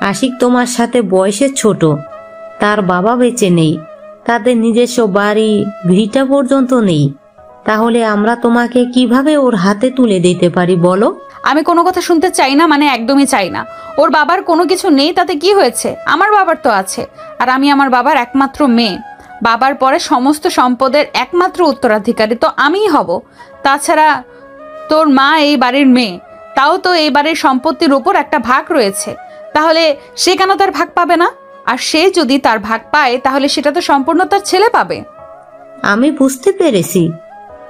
S6: আশিক তোমার সাথে বয়সে ছোট, তার বাবা বেঁচে নেই, তাদের নিজস্ব বাড়ি ভিটা পর্যন্ত নেই। তাহলে আমরা তোমাকে কিভাবে ওর হাতে তুলে দিতে পারি বলো?
S2: আমি কোনো কথা শুনতে চাই না, মানে একদমই চাই না। ওর বাবার কোনো কিছু নেই তাতে কি হয়েছে? আমার বাবার তো আছে, আর আমি আমার বাবার একমাত্র মেয়ে। বাবার পরে সমস্ত সম্পদের একমাত্র উত্তরাধিকারী তো আমিই হব। তাছাড়া তোর মা এই বাড়ির মেয়ে, তাও তো এই বাড়ির সম্পত্তির উপর একটা ভাগ রয়েছে। তাহলে সে কেন তার ভাগ পাবে না? আর সে যদি তার ভাগ পায়, তাহলে সেটা তো সম্পূর্ণ তার ছেলে পাবে।
S6: আমি বুঝতে পেরেছি,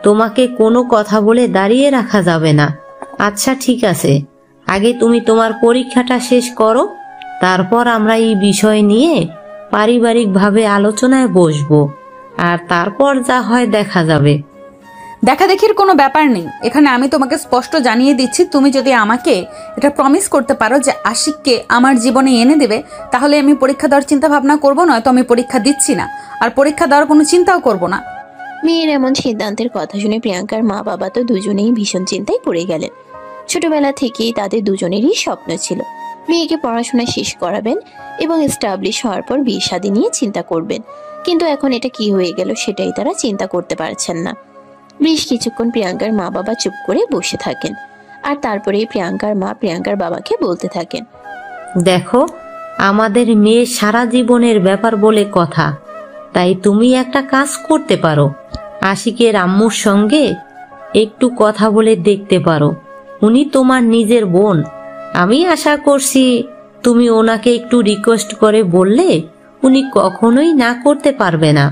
S6: তোমাকে কোনো কথা বলে দাঁড়িয়ে রাখা যাবে না। আচ্ছা ঠিক আছে, আগে তুমি তোমার পরীক্ষাটা শেষ করো, তারপর আমরা এই বিষয় নিয়ে পারিবারিকভাবে আলোচনায় বসবো, আর তারপর যা হয় দেখা যাবে।
S2: দেখা দেখির কোনো ব্যাপার নেই এখানে। আমি তোমাকে স্পষ্ট জানিয়ে দিচ্ছি, তুমি যদি আমাকে এটা প্রমিস করতে পারো যে আশিককে আমার জীবনে এনে দেবে, তাহলে আমি পরীক্ষা দেওয়ার চিন্তা ভাবনা করবো, নয়তো আমি পরীক্ষা দিচ্ছি না, আর পরীক্ষা দেওয়ার কোনো চিন্তাও করব না।
S3: মেয়ের এমন সিদ্ধান্তের কথা শুনে প্রিয়াঙ্কার মা বাবা তো দুজনেই ভীষণ চিন্তায় পড়ে গেলেন। ছোটবেলা থেকেই তাদের দুজনেরই স্বপ্ন ছিল মেয়েকে পড়াশোনা শেষ করাবেন এবং এস্টাবলিশ হওয়ার পর বিয়ে শাদী নিয়ে চিন্তা করবেন, কিন্তু এখন এটা কি হয়ে গেল সেটাই তারা চিন্তা করতে পারছেন না। বেশ কিছুক্ষণ প্রিয়াঙ্কার মা বাবা চুপ করে বসে থাকেন, আর তারপরেই প্রিয়াঙ্কার মা প্রিয়াঙ্কার বাবাকে বলতে থাকেন,
S6: দেখো, আমাদের মেয়ে সারা জীবনের ব্যাপার বলে কথা, তাই তুমি একটা কাজ করতে পারো, আশিকের আম্মুর সঙ্গে একটু কথা বলে দেখতে পারো। উনি তোমার নিজের বোন, আমি আশা করছি তুমি ওনাকে একটু রিকোয়েস্ট করে বললে উনি কখনোই না করতে পারবে না।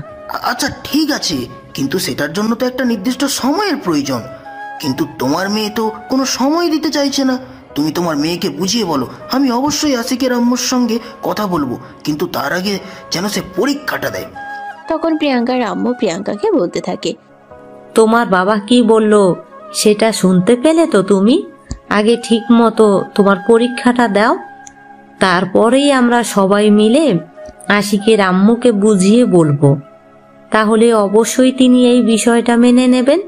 S5: আচ্ছা ঠিক আছে, কিন্তু সেটার জন্য তো একটা নির্দিষ্ট সময়ের প্রয়োজন। কিন্তু তোমার মেয়ে তো কোনো সময় দিতে চাইছে না। তুমি তোমার মেয়েকে বুঝিয়ে বলো, আমি অবশ্যই আশিকের আম্মুর সঙ্গে কথা বলবো, কিন্তু তার আগে যেন সে পরীক্ষাটা দেয়।
S3: তখন প্রিয়াঙ্কার আম্মু প্রিয়াঙ্কাকে বলতে থাকে,
S6: তোমার বাবা কি বলল সেটা শুনতে পেলে তো তুমি? আগে ঠিক মতো তোমার পরীক্ষাটা দাও, তারপরেই আমরা সবাই মিলে আশিকের আম্মুকে বুঝিয়ে বলবো। তাহলে অবশ্যই তিনি এই বিষয়টা মেনে নেবেন,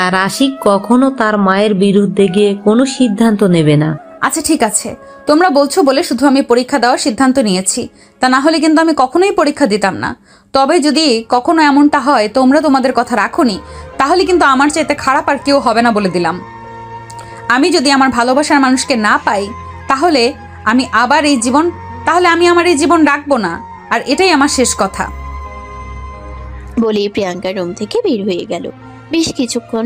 S6: আর আশিক কখনো তার মায়ের বিরুদ্ধে গিয়ে কোনো সিদ্ধান্ত নেবে না।
S2: আচ্ছা ঠিক আছে, তোমরা বলছো বলে শুধু আমি পরীক্ষা দেওয়ার সিদ্ধান্ত নিয়েছি, তা না হলে কিন্তু আমি কখনোই পরীক্ষা দিতাম না। তবে যদি কখনো এমনটা হয় তোমরা তোমাদের কথা রাখোনি, তাহলে কিন্তু আমার চাইতে খারাপ আর কেউ হবে না বলে দিলাম। আমি যদি আমার ভালোবাসার মানুষকে না পাই, তাহলে আমি আমার এই জীবন রাখবো না, আর এটাই আমার শেষ কথা।
S3: বলেই প্রিয়াঙ্কা রুম থেকে বের হয়ে গেল। বেশ কিছুক্ষণ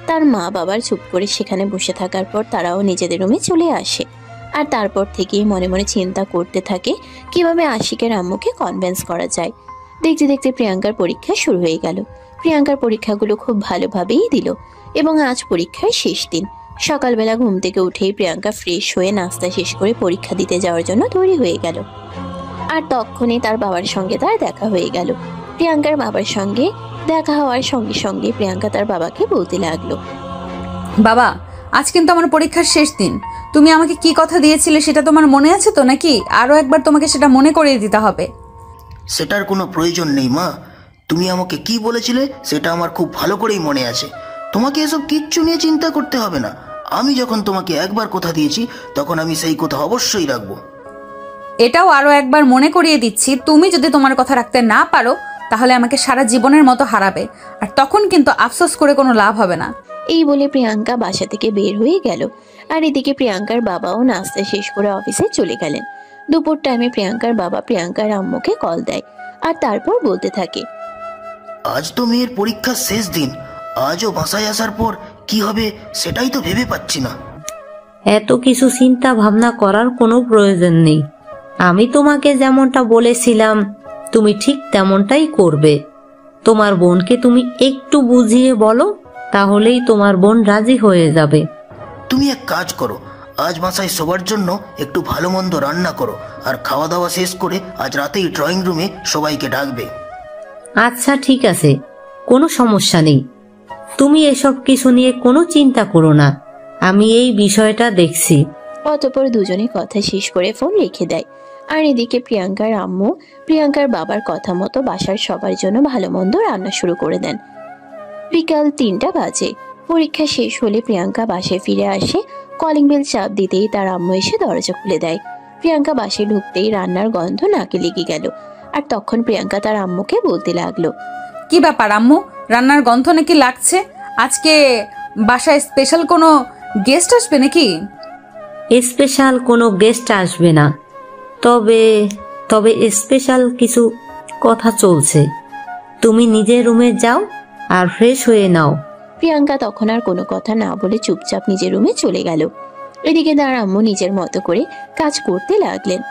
S3: তার মা বাবার চুপ করে সেখানে বসে থাকার পর তারাও নিজেদের রুমে চলে আসে, আর তারপর থেকেই মনে মনে চিন্তা করতে থাকে কিভাবে আশিকের আম্মুকে কনভিন্স করা যায়। দেখতে দেখতে প্রিয়াঙ্কার পরীক্ষা শুরু হয়ে গেল। প্রিয়াঙ্কার পরীক্ষাগুলো খুব ভালোভাবেই দিল এবং আজ পরীক্ষার শেষ দিন। সকালবেলা ঘুম থেকে উঠেই প্রিয়াঙ্কা ফ্রেশ হয়ে নাস্তা শেষ করে পরীক্ষা দিতে যাওয়ার জন্য তৈরি হয়ে গেল। আর তখনই তার বাবার সঙ্গে তার দেখা হয়ে গেল। প্রিয়াঙ্কার বাবার সঙ্গে দেখা হওয়ার সঙ্গে সঙ্গে প্রিয়াঙ্কা তার বাবাকে বলতে লাগলো,
S2: বাবা, আজ কিন্তু আমার পরীক্ষার শেষ দিন। তুমি আমাকে কি কথা দিয়েছিলে সেটা তোমার মনে আছে তো, নাকি আরো একবার তোমাকে সেটা মনে করিয়ে দিতে হবে?
S5: সেটার কোনো প্রয়োজন নেই মা। তুমি আমাকে কি বলেছিলে সেটা আমার খুব ভালো করেই মনে আছে। তোমাকে এসব কিচ্ছু নিয়ে চিন্তা করতে হবে না। আমি যখন তোমাকে একবার কথা দিয়েছি তখন আমি সেই কথা অবশ্যই রাখবো।
S2: এটাও আরো একবার মনে করিয়ে দিচ্ছি, তুমি যদি তোমার কথা রাখতে না পারো তাহলে আমাকে সারা জীবনের মতো হারাবে, আর তখন কিন্তু আফসোস করে কোনো লাভ হবে না।
S3: এই বলে প্রিয়াঙ্কা বাসা থেকে বের হয়ে গেল। আর এদিকে প্রিয়াঙ্কার বাবাও নাস্তা শেষ করে অফিসে চলে গেলেন। দুপুর টাইমে প্রিয়াঙ্কার বাবা প্রিয়াঙ্কার আম্মুকে কল দেয়, আর তারপর বলতে থাকে,
S5: আজ তো মেয়ের পরীক্ষার শেষ দিন, আজও বাসায় আসার পর কি হবে সেটাই তো ভেবে পাচ্ছি না।
S6: এত কিছু চিন্তা ভাবনা করার কোনো প্রয়োজন নেই। আমি তোমাকে যেমনটা বলেছিলাম তুমি ঠিক তেমনটাই করবে। তোমার বোনকে তুমি একটু বুঝিয়ে বলো, তাহলেই তোমার বোন রাজি হয়ে যাবে।
S5: তুমি এক কাজ করো, আজ বাসায় সবার জন্য একটু ভালো মন্দ রান্না করো, আর খাওয়া দাওয়া শেষ করে আজ রাতেই ড্রয়িং রুমে সবাইকে ডাকবে।
S6: আচ্ছা ঠিক আছে, কোনো সমস্যা নেই। তুমি এসব কিছু নিয়ে কোনো চিন্তা করো না, আমি এই বিষয়টা দেখছি।
S3: অতঃপর দুজনে কথা শেষ করে ফোন রেখে দেয়। আর এদিকে প্রিয়াঙ্কার আম্মু প্রিয়াঙ্কার বাবার কথা মতো বাসার সবার জন্য ভালো মন্দ রান্না শুরু করে দেন। বিকাল 3টা বাজে। পরীক্ষা শেষ হলে প্রিয়াঙ্কা বাসায় ফিরে আসে। কলিং বেল চাপ দিতেই তার আম্মু এসে দরজা খুলে দেয়। প্রিয়াঙ্কা বাসায় ঢুকতেই রান্নার গন্ধ নাকে লেগে গেল। আর তখন প্রিয়াঙ্কা তার আম্মুকে বলতে লাগলো,
S2: কি ব্যাপার আম্মু, রান্নার গন্ধ নাকি লাগছে? আজকে বাসায় স্পেশাল কোনো গেস্ট আসবে নাকি?
S6: স্পেশাল কোনো গেস্ট আসবে না, তবে তবে স্পেশাল কিছু কথা চলছে। তুমি নিজের রুমে যাও আর ফ্রেশ হয়ে নাও।
S3: প্রিয়াঙ্কা তখন আর কোনো কথা না বলে চুপচাপ নিজের রুমে চলে গেল। এদিকে তার আম্মু নিজের মতো করে কাজ করতে লাগলেন।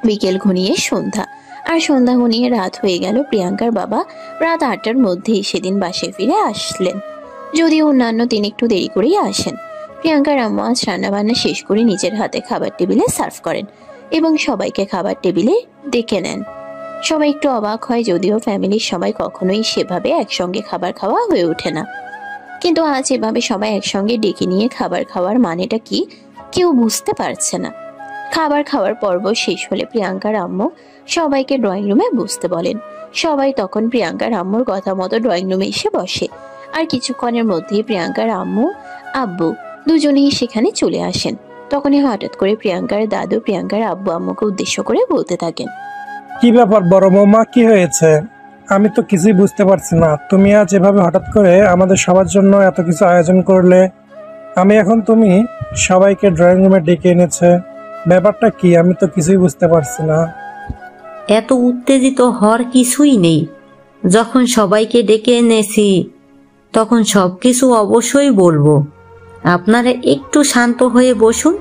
S3: বিকেল ঘনিয়ে সন্ধ্যা, আর সন্ধ্যা ঘনিয়ে রাত হয়ে গেল। প্রিয়াঙ্কার বাবা রাত 8টার মধ্যেই সেদিন বাসায় ফিরে আসলেন, যদিও অন্যান্য দিন একটু দেরি করেই আসেন। প্রিয়াঙ্কার আম্মু আজ রান্নাবান্না শেষ করে নিজের হাতে খাবার টেবিলে সার্ভ করেন এবং সবাইকে খাবার টেবিলে ডেকে নেন। সবাই একটু অবাক হয়, যদিও ফ্যামিলির সবাই কখনোই সেভাবে একসঙ্গে খাবার খাওয়া হয়ে ওঠে না। কিন্তু আজ এভাবে সবাই একসঙ্গে ডেকে নিয়ে খাবার খাওয়ার মানেটা কি কেউ বুঝতে পারছে না। খাবার খাওয়ার পর্ব শেষ হলে প্রিয়াঙ্কার আম্মু সবাইকে ড্রয়িং রুমে বসতে বলেন। সবাই তখন প্রিয়াঙ্কার আম্মুর কথা মতো ড্রয়িং রুমে এসে বসে। আর কিছুক্ষণের মধ্যেই প্রিয়াঙ্কার আম্মু আব্বু দুজনেই সেখানে চলে আসেন। তখনই হঠাৎ করে প্রিয়াঙ্কার দাদু প্রিয়াঙ্কার আব্বু আম্মুকে উদ্দেশ্য করে বলতে থাকেন,
S7: কি ব্যাপার বড় বৌমা, কি হয়েছে? আমি তো কিছুই বুঝতে পারছি না। তুমি আজ এভাবে হঠাৎ করে আমাদের সবার জন্য এত কিছু আয়োজন করলে। আমি এখন তুমি সবাইকে ড্রয়িং রুমে ডেকে এনেছে, ব্যাপারটা কি? আমি তো কিছুই বুঝতে পারছি না।
S6: এত উত্তেজিত হওয়ার কিছুই নেই। যখন সবাইকে ডেকে এনেছি তখন সবকিছু অবশ্যই বলবো। আপনারা একটু শান্ত হয়ে বসুন,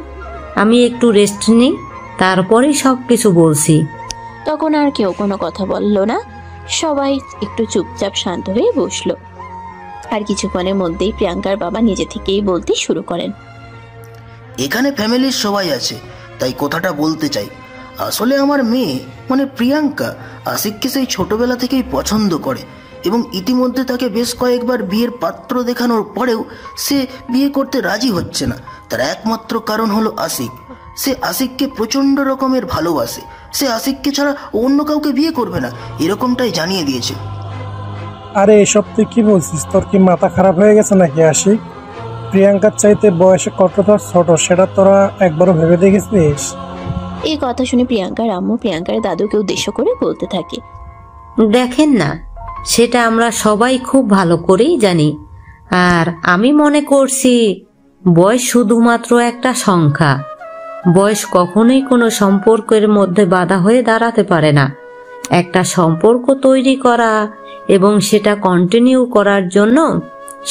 S6: আমি একটু রেস্ট নিই, তারপরেই সবকিছু বলছি।
S3: তখন আর কেউ কোনো কথা বলল না। সবাই একটু চুপচাপ শান্ত হয়ে বসলো। আর কিছুক্ষণের মধ্যেই প্রিয়াঙ্কার বাবা নিজে থেকেই বলতে শুরু করেন,
S5: এখানে ফ্যামিলির সবাই আছে, তাই কথাটা বলতে চাই। আসলে আমার মেয়ে মানে প্রিয়াঙ্কা আশিককে সেই ছোটবেলা থেকেই পছন্দ করে এবং ইতিমধ্যে তাকে বেশ কয়েকবার বিয়ের পাত্র দেখানোর পরেও সে বিয়ে করতে রাজি হচ্ছে না। তার একমাত্র কারণ হলো আশিক। সে আশিককে প্রচণ্ড রকমের ভালোবাসে। সে আশিককে ছাড়া অন্য কাউকে বিয়ে করবে না, এরকমটাই জানিয়ে দিয়েছে।
S7: আরে এসব তুই কি বলছিস? তোর কি মাথা খারাপ হয়ে গেছে নাকি আশিক? প্রিয়াঙ্কার চাইতে বয়সে কতটা ছোট সেটা তোরা একবারও ভেবে দেখেছিস?
S3: এই কথা শুনে প্রিয়াঙ্কার আম্মু প্রিয়াঙ্কার দাদুকে উদ্দেশ্য করে বলতে থাকে,
S6: দেখেন না, সেটা আমরা সবাই খুব ভালো করেই জানি। আর আমি মনে করছি বয়স শুধুমাত্র একটা সংখ্যা। বয়স কখনোই কোনো সম্পর্কের মধ্যে বাধা হয়ে দাঁড়াতে পারে না। একটা সম্পর্ক তৈরি করা এবং সেটা কন্টিনিউ করার জন্য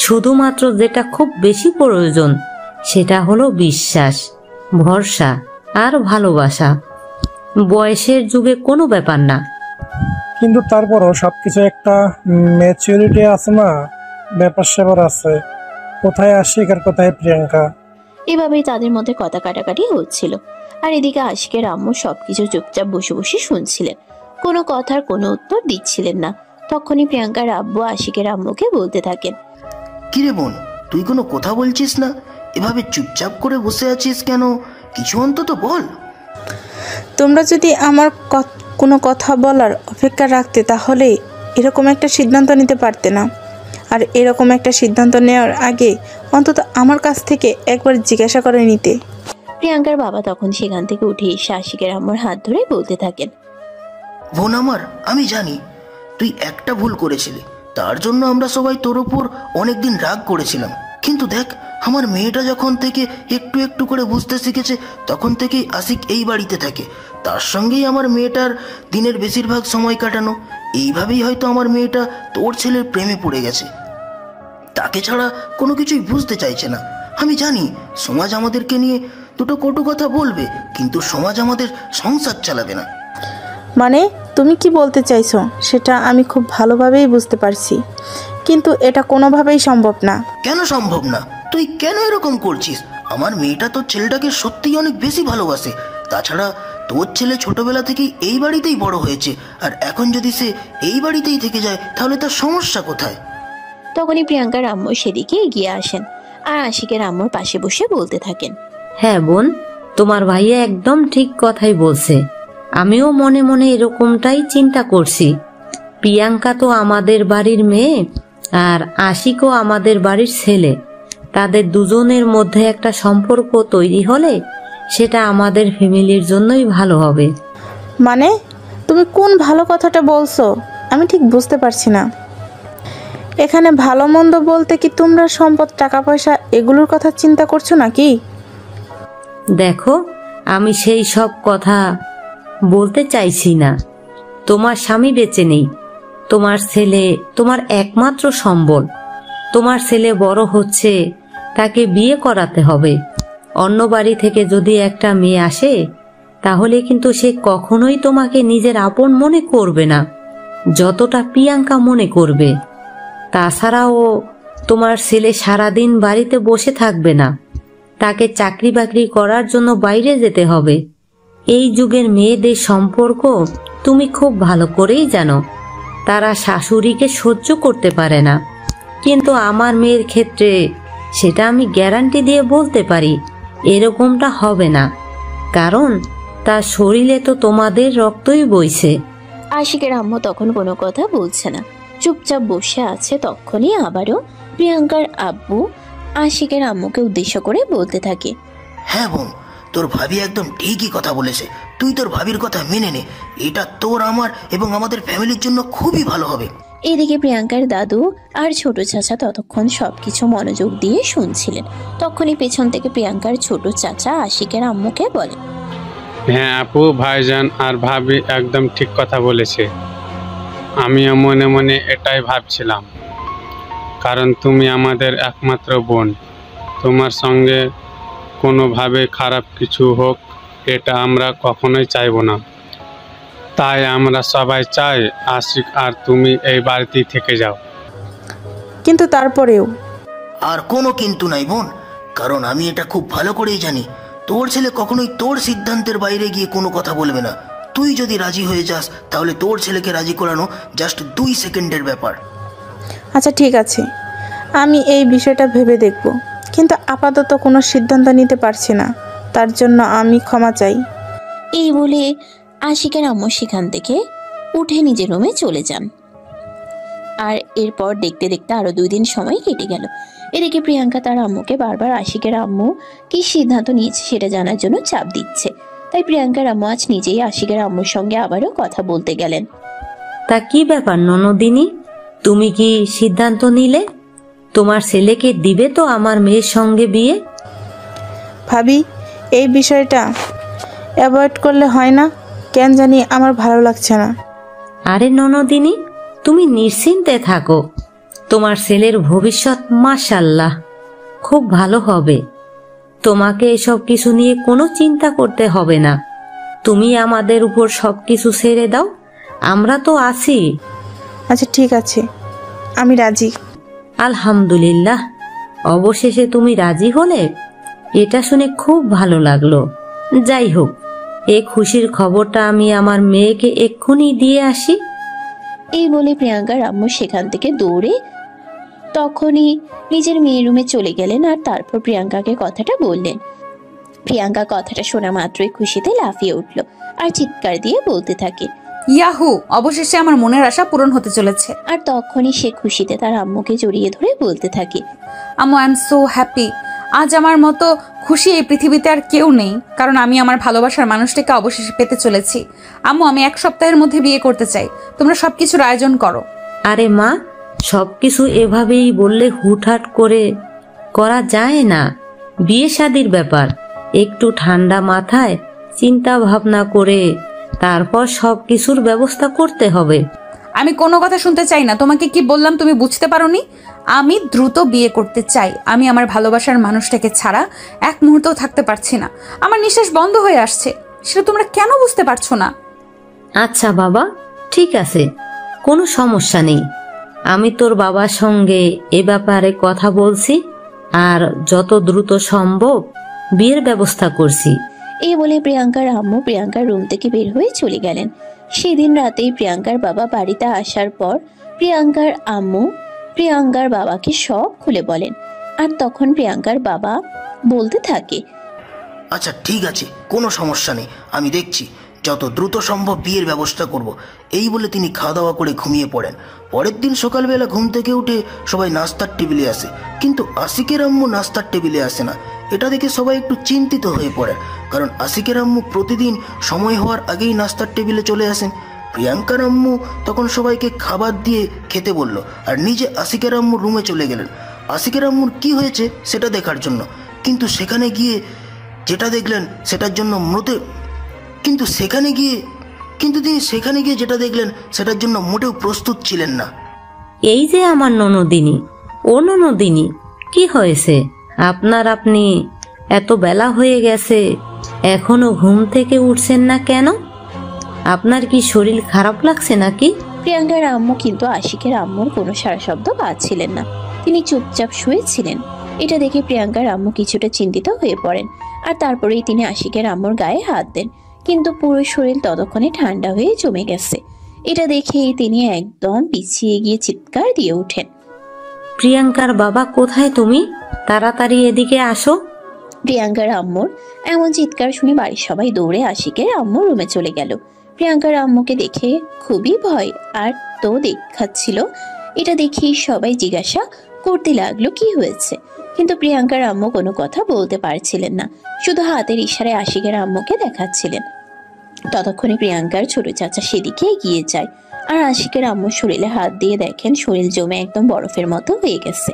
S6: শুধুমাত্র যেটা খুব বেশি প্রয়োজন সেটা হলো বিশ্বাস, ভরসা আর ভালোবাসা। বয়সের যুগে কোনো ব্যাপার না।
S7: কিন্তু তারপরও সবকিছু একটা ম্যাচুরিটি আছে না, ব্যাপার স্যাপার আছে। কোথায় আশিক আর কোথায় প্রিয়াঙ্কা?
S3: এভাবেই তাদের মধ্যে কথা কাটাকাটি হচ্ছিল। আর এদিকে আশিকের আম্মু সবকিছু চুপচাপ বসে বসে শুনছিলেন, কোনো কথার কোনো উত্তর দিচ্ছিলেন না। তখনই প্রিয়াঙ্কার আব্বু আশিকের আম্মুকে বলতে থাকেন,
S5: কিরে বোন, তুই কোনো কথা বলছিস না? এভাবে চুপচাপ করে বসে আছিস কেন? কিছু অন্তত বল।
S4: তোমরা যদি আমার কোনো কথা বলার অপেক্ষা রাখতে তাহলে এরকম একটা সিদ্ধান্ত নিতে পারতে না। আর এরকম একটা সিদ্ধান্ত নেওয়ার আগে অন্তত আমার কাছ থেকে একবার জিজ্ঞাসা করে নিতে।
S3: প্রিয়াঙ্কার বাবা তখন সেখান থেকে উঠে এসে আশিকের আম্মুর হাত ধরে বলতে থাকেন,
S5: বোন আমার, আমি জানি তুই একটা ভুল করেছিলি, তার জন্য আমরা সবাই তোর ওপর অনেকদিন রাগ করেছিলাম। কিন্তু দেখ, আমার মেয়েটা যখন থেকে একটু একটু করে বুঝতে শিখেছে তখন থেকেই আশিক এই বাড়িতে থাকে। তার সঙ্গেই আমার মেয়েটার দিনের বেশিরভাগ সময় কাটানো। এইভাবেই হয়তো আমার মেয়েটা তোর ছেলের প্রেমে পড়ে গেছে। তাকে ছাড়া কোনো কিছুই বুঝতে চাইছে না। আমি জানি সমাজ আমাদেরকে নিয়ে দুটো কটু কথা বলবে, কিন্তু সমাজ আমাদের সংসার চালাবে না।
S4: মানে তুমি কি বলতে চাইছো সেটা আমি খুব ভালোভাবেই বুঝতে পারছি, কিন্তু এটা কোনোভাবেই সম্ভব না।
S5: কেন সম্ভব না? তুই কেন এরকম করছিস? আমার মেয়েটা তোর ছেলেটাকে সত্যিই অনেক বেশি ভালোবাসে। তাছাড়া তোর ছেলে ছোটবেলা থেকেই এই বাড়িতেই বড় হয়েছে, আর এখন যদি সে এই বাড়িতেই থেকে যায় তাহলে তার সমস্যা কোথায়?
S3: তখনই প্রিয়াঙ্কার আম্মু সেদিকে এগিয়ে আসেন আর আশিকের আম্মুর পাশে বসে বলতে থাকেন,
S6: হ্যাঁ বোন, তোমার ভাইয়া একদম ঠিক কথাই বলছে। আমিও মনে মনে এরকমটাই চিন্তা করছি। প্রিয়াঙ্কা তো আমাদের বাড়ির মেয়ে আর আশিকও আমাদের বাড়ির ছেলে। তাদের দুজনের মধ্যে একটা সম্পর্ক তৈরি হলে সেটা আমাদের ফ্যামিলির জন্যই ভালো হবে।
S4: মানে তুমি কোন ভালো কথাটা বলছো আমি ঠিক বুঝতে পারছি না। এখানে ভালো মন্দ বলতে কি তোমরা সম্পদ, টাকা পয়সা এগুলোর কথা চিন্তা করছো নাকি?
S6: দেখো, আমি সেই সব কথা বলতে চাইছি না। তোমার স্বামী বেঁচে নেই, তোমার ছেলে তোমার একমাত্র সম্বল। তোমার ছেলে বড় হচ্ছে, তাকে বিয়ে করাতে হবে। অন্য বাড়ি থেকে যদি একটা মেয়ে আসে তাহলে কিন্তু সে কখনোই তোমাকে নিজের আপন মনে করবে না, যতটা প্রিয়াঙ্কা মনে করবে। তাছাড়াও তোমার ছেলে সারাদিন বাড়িতে বসে থাকবে না, তাকে চাকরি বাকরি করার জন্য বাইরে যেতে হবে। এই যুগের মেয়েদের সম্পর্ক তুমি খুব ভালো করেই জানো, তারা শাশুড়িকে সহ্য করতে পারে না। কিন্তু আমার মেয়ের ক্ষেত্রে সেটা আমি গ্যারান্টি দিয়ে বলতে পারি এরকমটা হবে না, কারণ তার শরীরে তো তোমাদের রক্তই বইছে।
S3: আশিকের আম্মু তখন কোনো কথা বলছে না, চুপচাপ বসে আছে। তখনই আবারও প্রিয়াঙ্কার আব্বু আশিকের আম্মুকে উদ্দেশ্য করে বলতে থাকে,
S5: হ্যাঁ বোন, তোর ভাবি একদম ঠিকই কথা বলেছে। তুই তোর ভাবির কথা মেনে নে, এটা তোর, আমার এবং আমাদের ফ্যামিলির জন্য খুবই ভালো হবে।
S3: এদিকে প্রিয়াঙ্কার দাদু আর ছোট চাচা ততক্ষণ সবকিছু মনোযোগ দিয়ে শুনছিলেন। তখনই পেছন থেকে প্রিয়াঙ্কার ছোট চাচা আশিকের আম্মুকে বলে,
S8: হ্যাঁ আপু, ভাইজান আর ভাবি একদম ঠিক কথা বলেছে। আমিও মনে মনে এটাই ভাবছিলাম, কারণ তুমি আমাদের একমাত্র বোন। তোমার সঙ্গে কোনোভাবে খারাপ কিছু হোক এটা আমরা কখনোই চাইবো না। তাই আমরা সবাই চাই আশিক আর তুমি এই বাড়িতেই থেকে যাও।
S4: কিন্তু তারপরেও
S5: আর কোনো কিন্তু নাই বোন, কারণ আমি এটা খুব ভালো করেই জানি তোর ছেলে কখনোই তোর সিদ্ধান্তের বাইরে গিয়ে কোনো কথা বলবে না। তুই যদি রাজি হয়ে যাস তাহলে তোর ছেলেকে রাজি করানো জাস্ট 2 সেকেন্ডের ব্যাপার।
S4: আচ্ছা ঠিক আছে, আমি এই বিষয়টা ভেবে দেখব, কিন্তু আপাতত কোনো সিদ্ধান্ত নিতে পারছি না, তার জন্য আমি ক্ষমা চাই।
S3: এই বলে আশিকের আম্মু সেখান থেকে উঠে নিজের রুমে চলে যান। আর এরপর দেখতে দেখতে আরো 2 দিন সময় কেটে গেল। এদিকে প্রিয়াঙ্কা তার আম্মুকে বারবার আশিকের আম্মু কি সিদ্ধান্ত নিয়েছে সেটা জানার জন্য চাপ দিচ্ছে। তাই প্রিয়াঙ্কার আম্মু আজ নিজেই আশিকের আম্মুর সঙ্গে আবারও কথা বলতে গেলেন।
S6: তা কি ব্যাপার ননদিনী, তুমি কি সিদ্ধান্ত নিলে? তোমার ছেলেকে দিবে তো আমার মেয়ের সঙ্গে বিয়ে?
S4: ভাবি, এই বিষয়টা অ্যাভয়েড করলে হয় না? কেন জানি আমার ভালো লাগছে না।
S6: আরে ননদিনী, তুমি নিশ্চিন্তে থাকো, তোমার ছেলের ভবিষ্যৎ মাশাআল্লাহ খুব ভালো হবে। তোমাকে এসব কিছু নিয়ে কোনো চিন্তা করতে হবে না। তুমি আমাদের উপর সবকিছু ছেড়ে দাও, আমরা তো আছি।
S4: আচ্ছা ঠিক আছে, আমি রাজি।
S6: আলহামদুলিল্লাহ, অবশেষে তুমি রাজি হলে, এটা শুনে খুব ভালো লাগলো। যাই হোক, এই খুশির খবরটা আমি আমার মেয়েকে এক্ষুনি দিয়ে আসি।
S3: এই বলে প্রিয়াঙ্কার আম্মু সেখান থেকে দৌড়ে তখনই নিজের মেয়ের রুমে চলে গেলেন। আর তারপর প্রিয়াঙ্কাকে কথাটা বললেন। প্রিয়াঙ্কা কথাটা শোনা মাত্রই খুশিতে লাফিয়ে উঠল আর চিৎকার দিয়ে বলতে থাকে,
S2: ইয়াহু, অবশেষে আমার মনের আশা পূরণ হতে চলেছে।
S3: আর তখনই সে খুশিতে তার আম্মুকে জড়িয়ে ধরে বলতে থাকে,
S2: আম্মু, আই এম সো হ্যাপি। আজ আমার মতো খুশি এই পৃথিবীতে আর কেউ নেই, কারণ আমি আমার ভালোবাসার মানুষটাকে অবশেষে পেতে চলেছি। আম্মু, আমি 1 সপ্তাহের মধ্যে বিয়ে করতে চাই, তোমরা সবকিছুর আয়োজন করো।
S6: আরে মা, সবকিছু এভাবেই বললে হুটহাট করে করা যায় না। বিয়ে শাদির ব্যাপার, একটু ঠান্ডা মাথায় চিন্তা ভাবনা করে তারপর সবকিছুর ব্যবস্থা করতে হবে।
S2: আমি কোনো কথা শুনতে চাই না। তোমাকে কি বললাম তুমি বুঝতে পারোনি? আমি দ্রুত বিয়ে করতে চাই। আমি আমার ভালোবাসার মানুষটাকে ছাড়া 1 মুহূর্তও থাকতে পারছি না। আমার নিঃশ্বাস বন্ধ হয়ে আসছে, সেটা তোমরা কেন বুঝতে পারছো না?
S6: আচ্ছা বাবা, ঠিক আছে, কোনো সমস্যা নেই। আমি তোর বাবার সঙ্গে এ ব্যাপারে কথা বলছি আর যত দ্রুত সম্ভব বিয়ের ব্যবস্থা করছি।
S3: এই বলে প্রিয়াঙ্কার আম্মু প্রিয়াঙ্কার রুম থেকে বের হয়ে চলে গেলেন। সেদিন রাতেই প্রিয়াঙ্কার বাবা বাড়িতে আসার পর প্রিয়াঙ্কার আম্মু প্রিয়াঙ্কার বাবাকে সব খুলে বলেন। আর তখন প্রিয়াঙ্কার বাবা বলতে থাকে,
S5: আচ্ছা ঠিক আছে, কোনো সমস্যা নেই, আমি দেখছি, যত দ্রুত সম্ভব বিয়ের ব্যবস্থা করব। এই বলে তিনি খাওয়া দাওয়া করে ঘুমিয়ে পড়েন। পরের দিন সকালবেলা ঘুম থেকে উঠে সবাই নাস্তার টেবিলে আসে, কিন্তু আশিকের আম্মু নাস্তার টেবিলে আসে না। এটা দেখে সবাই একটু চিন্তিত হয়ে পড়ে, কারণ আশিকের আম্মু প্রতিদিন সময় হওয়ার আগেই নাস্তার টেবিলে চলে আসেন। প্রিয়াঙ্কার আম্মু তখন সবাইকে খাবার দিয়ে খেতে বলল আর নিজে আশিকের আম্মুর রুমে চলে গেলেন আশিকের আম্মুর কি হয়েছে সেটা দেখার জন্য। কিন্তু সেখানে গিয়ে যেটা দেখলেন সেটার জন্য কিন্তু তিনি সেখানে গিয়ে যেটা দেখলেন সেটার জন্য মোটেও প্রস্তুত ছিলেন না।
S6: এই যে আমার ননদিনী, ও ননদিনী, কি হয়েছে আপনার? আপনি এত বেলা হয়ে গেছে, এখনো ঘুম থেকে উঠছেন না কেন? আপনার কি শরীর খারাপ লাগছে নাকি?
S3: প্রিয়াঙ্কার আম্মু কিন্তু আশিকের আম্মুর কোনো সারা শব্দ পাচ্ছিলেন না। তিনি চুপচাপ শুয়েছিলেন। এটা দেখে প্রিয়াঙ্কার আম্মু কিছুটা চিন্তিত হয়ে পড়েন। আর তারপরেই তিনি আশিকের আম্মুর গায়ে হাত দেন, কিন্তু পুরো শরীর ততক্ষণে ঠান্ডা হয়ে জমে গেছে। এটা দেখেই তিনি একদম পিছিয়ে গিয়ে চিৎকার দিয়ে ওঠেন।
S6: প্রিয়াঙ্কার বাবা কোথায়? তুমি তাড়াতাড়ি এদিকে আসো।
S3: প্রিয়াঙ্কার আম্মুর এমন চিৎকার শুনে বাড়ির সবাই দৌড়ে আশিকের আম্মুর রুমে চলে গেল। প্রিয়াঙ্কার আম্মুকে দেখে খুবই ভয় আর তো দেখাচ্ছিল। এটা দেখেই সবাই জিজ্ঞাসা করতে লাগলো কি হয়েছে, কিন্তু প্রিয়াঙ্কার আম্মু কোনো কথা বলতে পারছিলেন না, শুধু হাতের ইশারায় আশিকের আম্মুকে দেখাচ্ছিলেন। ততক্ষণে প্রিয়াঙ্কার ছোট চাচা সেদিকে এগিয়ে যায় আর আশিকের আম্মুর শরীরে হাত দিয়ে দেখেন শরীর জমে একদম বরফের মতো হয়ে গেছে।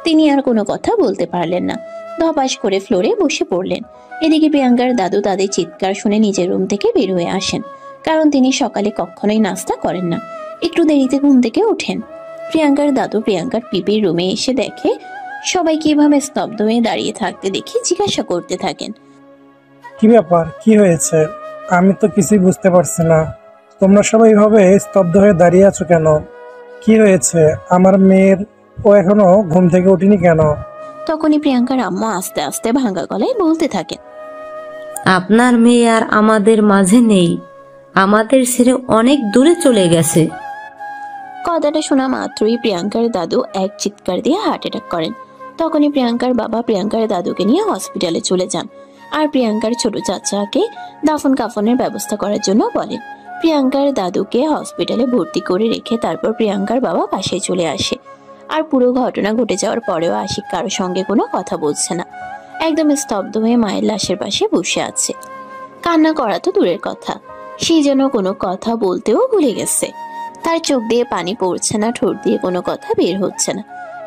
S3: তিনি আর কোনো কথা বলতে পারলেন না, ধপাস করে ফ্লোরে বসে পড়লেন। এদিকে প্রিয়াঙ্কার দাদু তাদের চিৎকার শুনে নিজের রুম থেকে বের হয়ে আসেন, কারণ তিনি সকালে কখনোই নাস্তা করেন না, একটু দেরিতে ঘুম থেকে ওঠেন। প্রিয়াঙ্কার দাদু প্রিয়াঙ্কার পিপির রুমে এসে দেখে সবাই কিভাবে স্তব্ধ হয়ে দাঁড়িয়ে থাকতে দেখে জিজ্ঞাসা করতে থাকেন,
S7: কি ব্যাপার, কি হয়েছে? আমি তো কিছুই বুঝতে পারছি না। তোমরা সবাই এভাবে স্তব্ধ হয়ে দাঁড়িয়ে আছো কেন? কি হয়েছে? আমার মেয়ের ও এখনো ঘুম থেকে উঠিনি কেন?
S3: তখনই প্রিয়াঙ্কার আম্মু আস্তে আস্তে ভাঙা গলায় বলতে থাকেন,
S6: আপনার মেয়ে আর আমাদের মাঝে নেই, আমাদের ছেড়ে অনেক দূরে চলে গেছে।
S3: কথাটা শোনা মাত্রই প্রিয়াঙ্কার দাদু এক চিৎকার দিয়ে হার্ট অ্যাটাক করেন। তখনই প্রিয়াঙ্কার বাবা প্রিয়াঙ্কার দাদুকে নিয়ে হসপিটালে চলে যান আর প্রিয়াঙ্কার ছোট চাচাকে দাফন কাফনের ব্যবস্থা করার জন্য বলেন। প্রিয়াঙ্কার দাদুকে হসপিটালে ভর্তি করে রেখে তারপর প্রিয়াঙ্কার বাবা বাসায় চলে আসে। আর পুরো ঘটনা ঘটে যাওয়ার পরেও আশিক কারোর সঙ্গে কোনো কথা বলছে না, একদম স্তব্ধ হয়ে মায়ের লাশের পাশে বসে আছে। কান্না করা তো দূরের কথা, সে যেন কোনো কথা বলতেও ভুলে গেছে। তার চোখ দিয়ে পানি পড়ছে না, ঠোঁট দিয়ে কোনো কথা বের হচ্ছে না,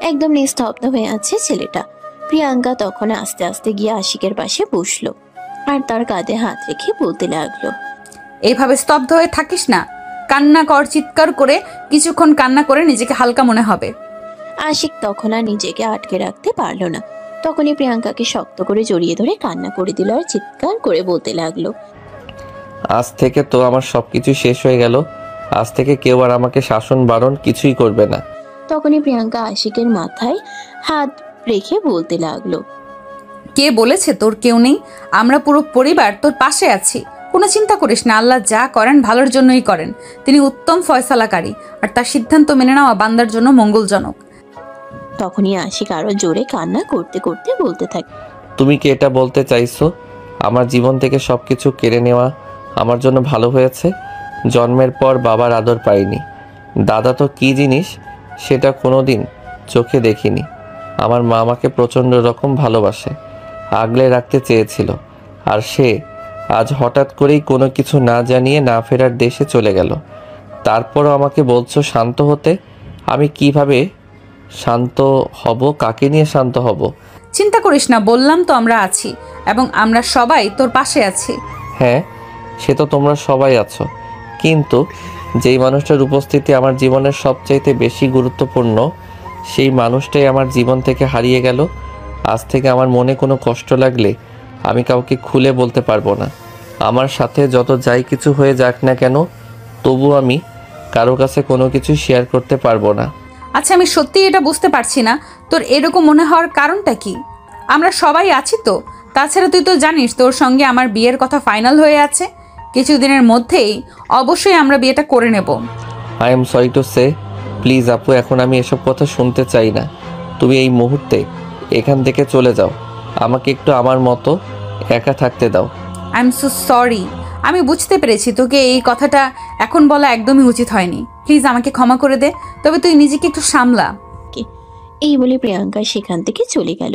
S3: একদম নিস্তব্ধ হয়ে আছে ছেলেটা। প্রিয়াঙ্কা তখন আস্তে আস্তে গিয়ে আশিকের পাশে বসলো আর তার কাঁধে হাত রেখে বলতে লাগলো,
S2: এইভাবে স্তব্ধ হয়ে থাকিস না, কান্না কর, চিৎকার করে কিছুক্ষণ কান্না করে নিজেকে হালকা মনে হবে।
S3: আশিক তখন আর নিজেকে আটকে রাখতে পারলো না, তখনই প্রিয়াঙ্কাকে শক্ত করে জড়িয়ে ধরে কান্না করে দিল আর চিৎকার করে বলতে লাগলো,
S1: আজ থেকে তো আমার সবকিছু শেষ হয়ে গেল। আজ থেকে কেউ আর আমাকে শাসন বারণ কিছুই করবে না।
S3: তখনই প্রিয়াঙ্কা আশিকের মাথায় হাত রেখে বলতে লাগলো,
S2: কে বলেছে তোর কেউ নেই? আমরা পুরো পরিবার তোর পাশে আছি, কোনো চিন্তা করিস না। আল্লাহ যা করেন ভালোর জন্যই করেন, তিনি উত্তম ফয়সালাকারী আর তার সিদ্ধান্ত মেনে নেওয়া বান্দার জন্য মঙ্গলজনক।
S3: তখনই আশিক আরো জোরে কান্না করতে করতে বলতে থাকে,
S1: তুমি কি এটা বলতে চাইছো আমার জীবন থেকে সবকিছু কেড়ে নেওয়া আমার জন্য ভালো হয়েছে? জন্মের পর বাবার আদর পাইনি, দাদা তো কী জিনিস সেটা কোনোদিন চোখে দেখিনি। আমার মা আমাকে প্রচণ্ড রকম ভালোবাসে, আগলে রাখতে চেয়েছিল, আর সে আজ হঠাৎ করেই কোনো কিছু না জানিয়ে না ফেরার দেশে চলে গেল। তারপরও আমাকে বলছো শান্ত হতে। আমি কিভাবে শান্ত হব? কাকে নিয়ে শান্ত হব?
S2: চিন্তা করিস না, বললাম তো আমরা আছি এবং আমরা সবাই তোর পাশে আছি।
S1: হ্যাঁ, সে তো তোমরা সবাই আছো, কিন্তু যেই মানুষটার উপস্থিতি আমার জীবনের সবচাইতে বেশি গুরুত্বপূর্ণ, সেই মানুষটাই আমার জীবন থেকে হারিয়ে গেল। আজ থেকে আমার মনে কোনো কষ্ট লাগলে আমি কাউকে খুলে বলতে পারবো না। আমার সাথে যত যাই কিছু হয়ে যাক না কেন, তবু আমি কারো কাছে কোনো কিছু শেয়ার করতে পারবো না।
S2: আচ্ছা, আমি সত্যিই এটা বুঝতে পারছি না, তোর এরকম মনে হওয়ার কারণটা কি? আমরা সবাই আছি তো। তাছাড়া তুই তো জানিস তোর সঙ্গে আমার বিয়ের কথা ফাইনাল হয়ে আছে, কিছুদিনের মধ্যেই অবশ্যই আমরা বিয়েটা করে নেব।
S1: I am sorry to say, please আপু, এখন আমি এসব কথা শুনতে চাই না। তুমি এই মুহূর্তে এখান থেকে চলে যাও, আমাকে একটু আমার মতো একা থাকতে দাও।
S2: আই এম সো সরি, আমি বুঝতে পেরেছি তোকে এই কথাটা এখন বলা একদমই উচিত হয়নি। প্লিজ আমাকে ক্ষমা করে দে, তবে তুই নিজেকে একটু সামলা।
S3: এই বলে প্রিয়াঙ্কা সেখান থেকে চলে গেল।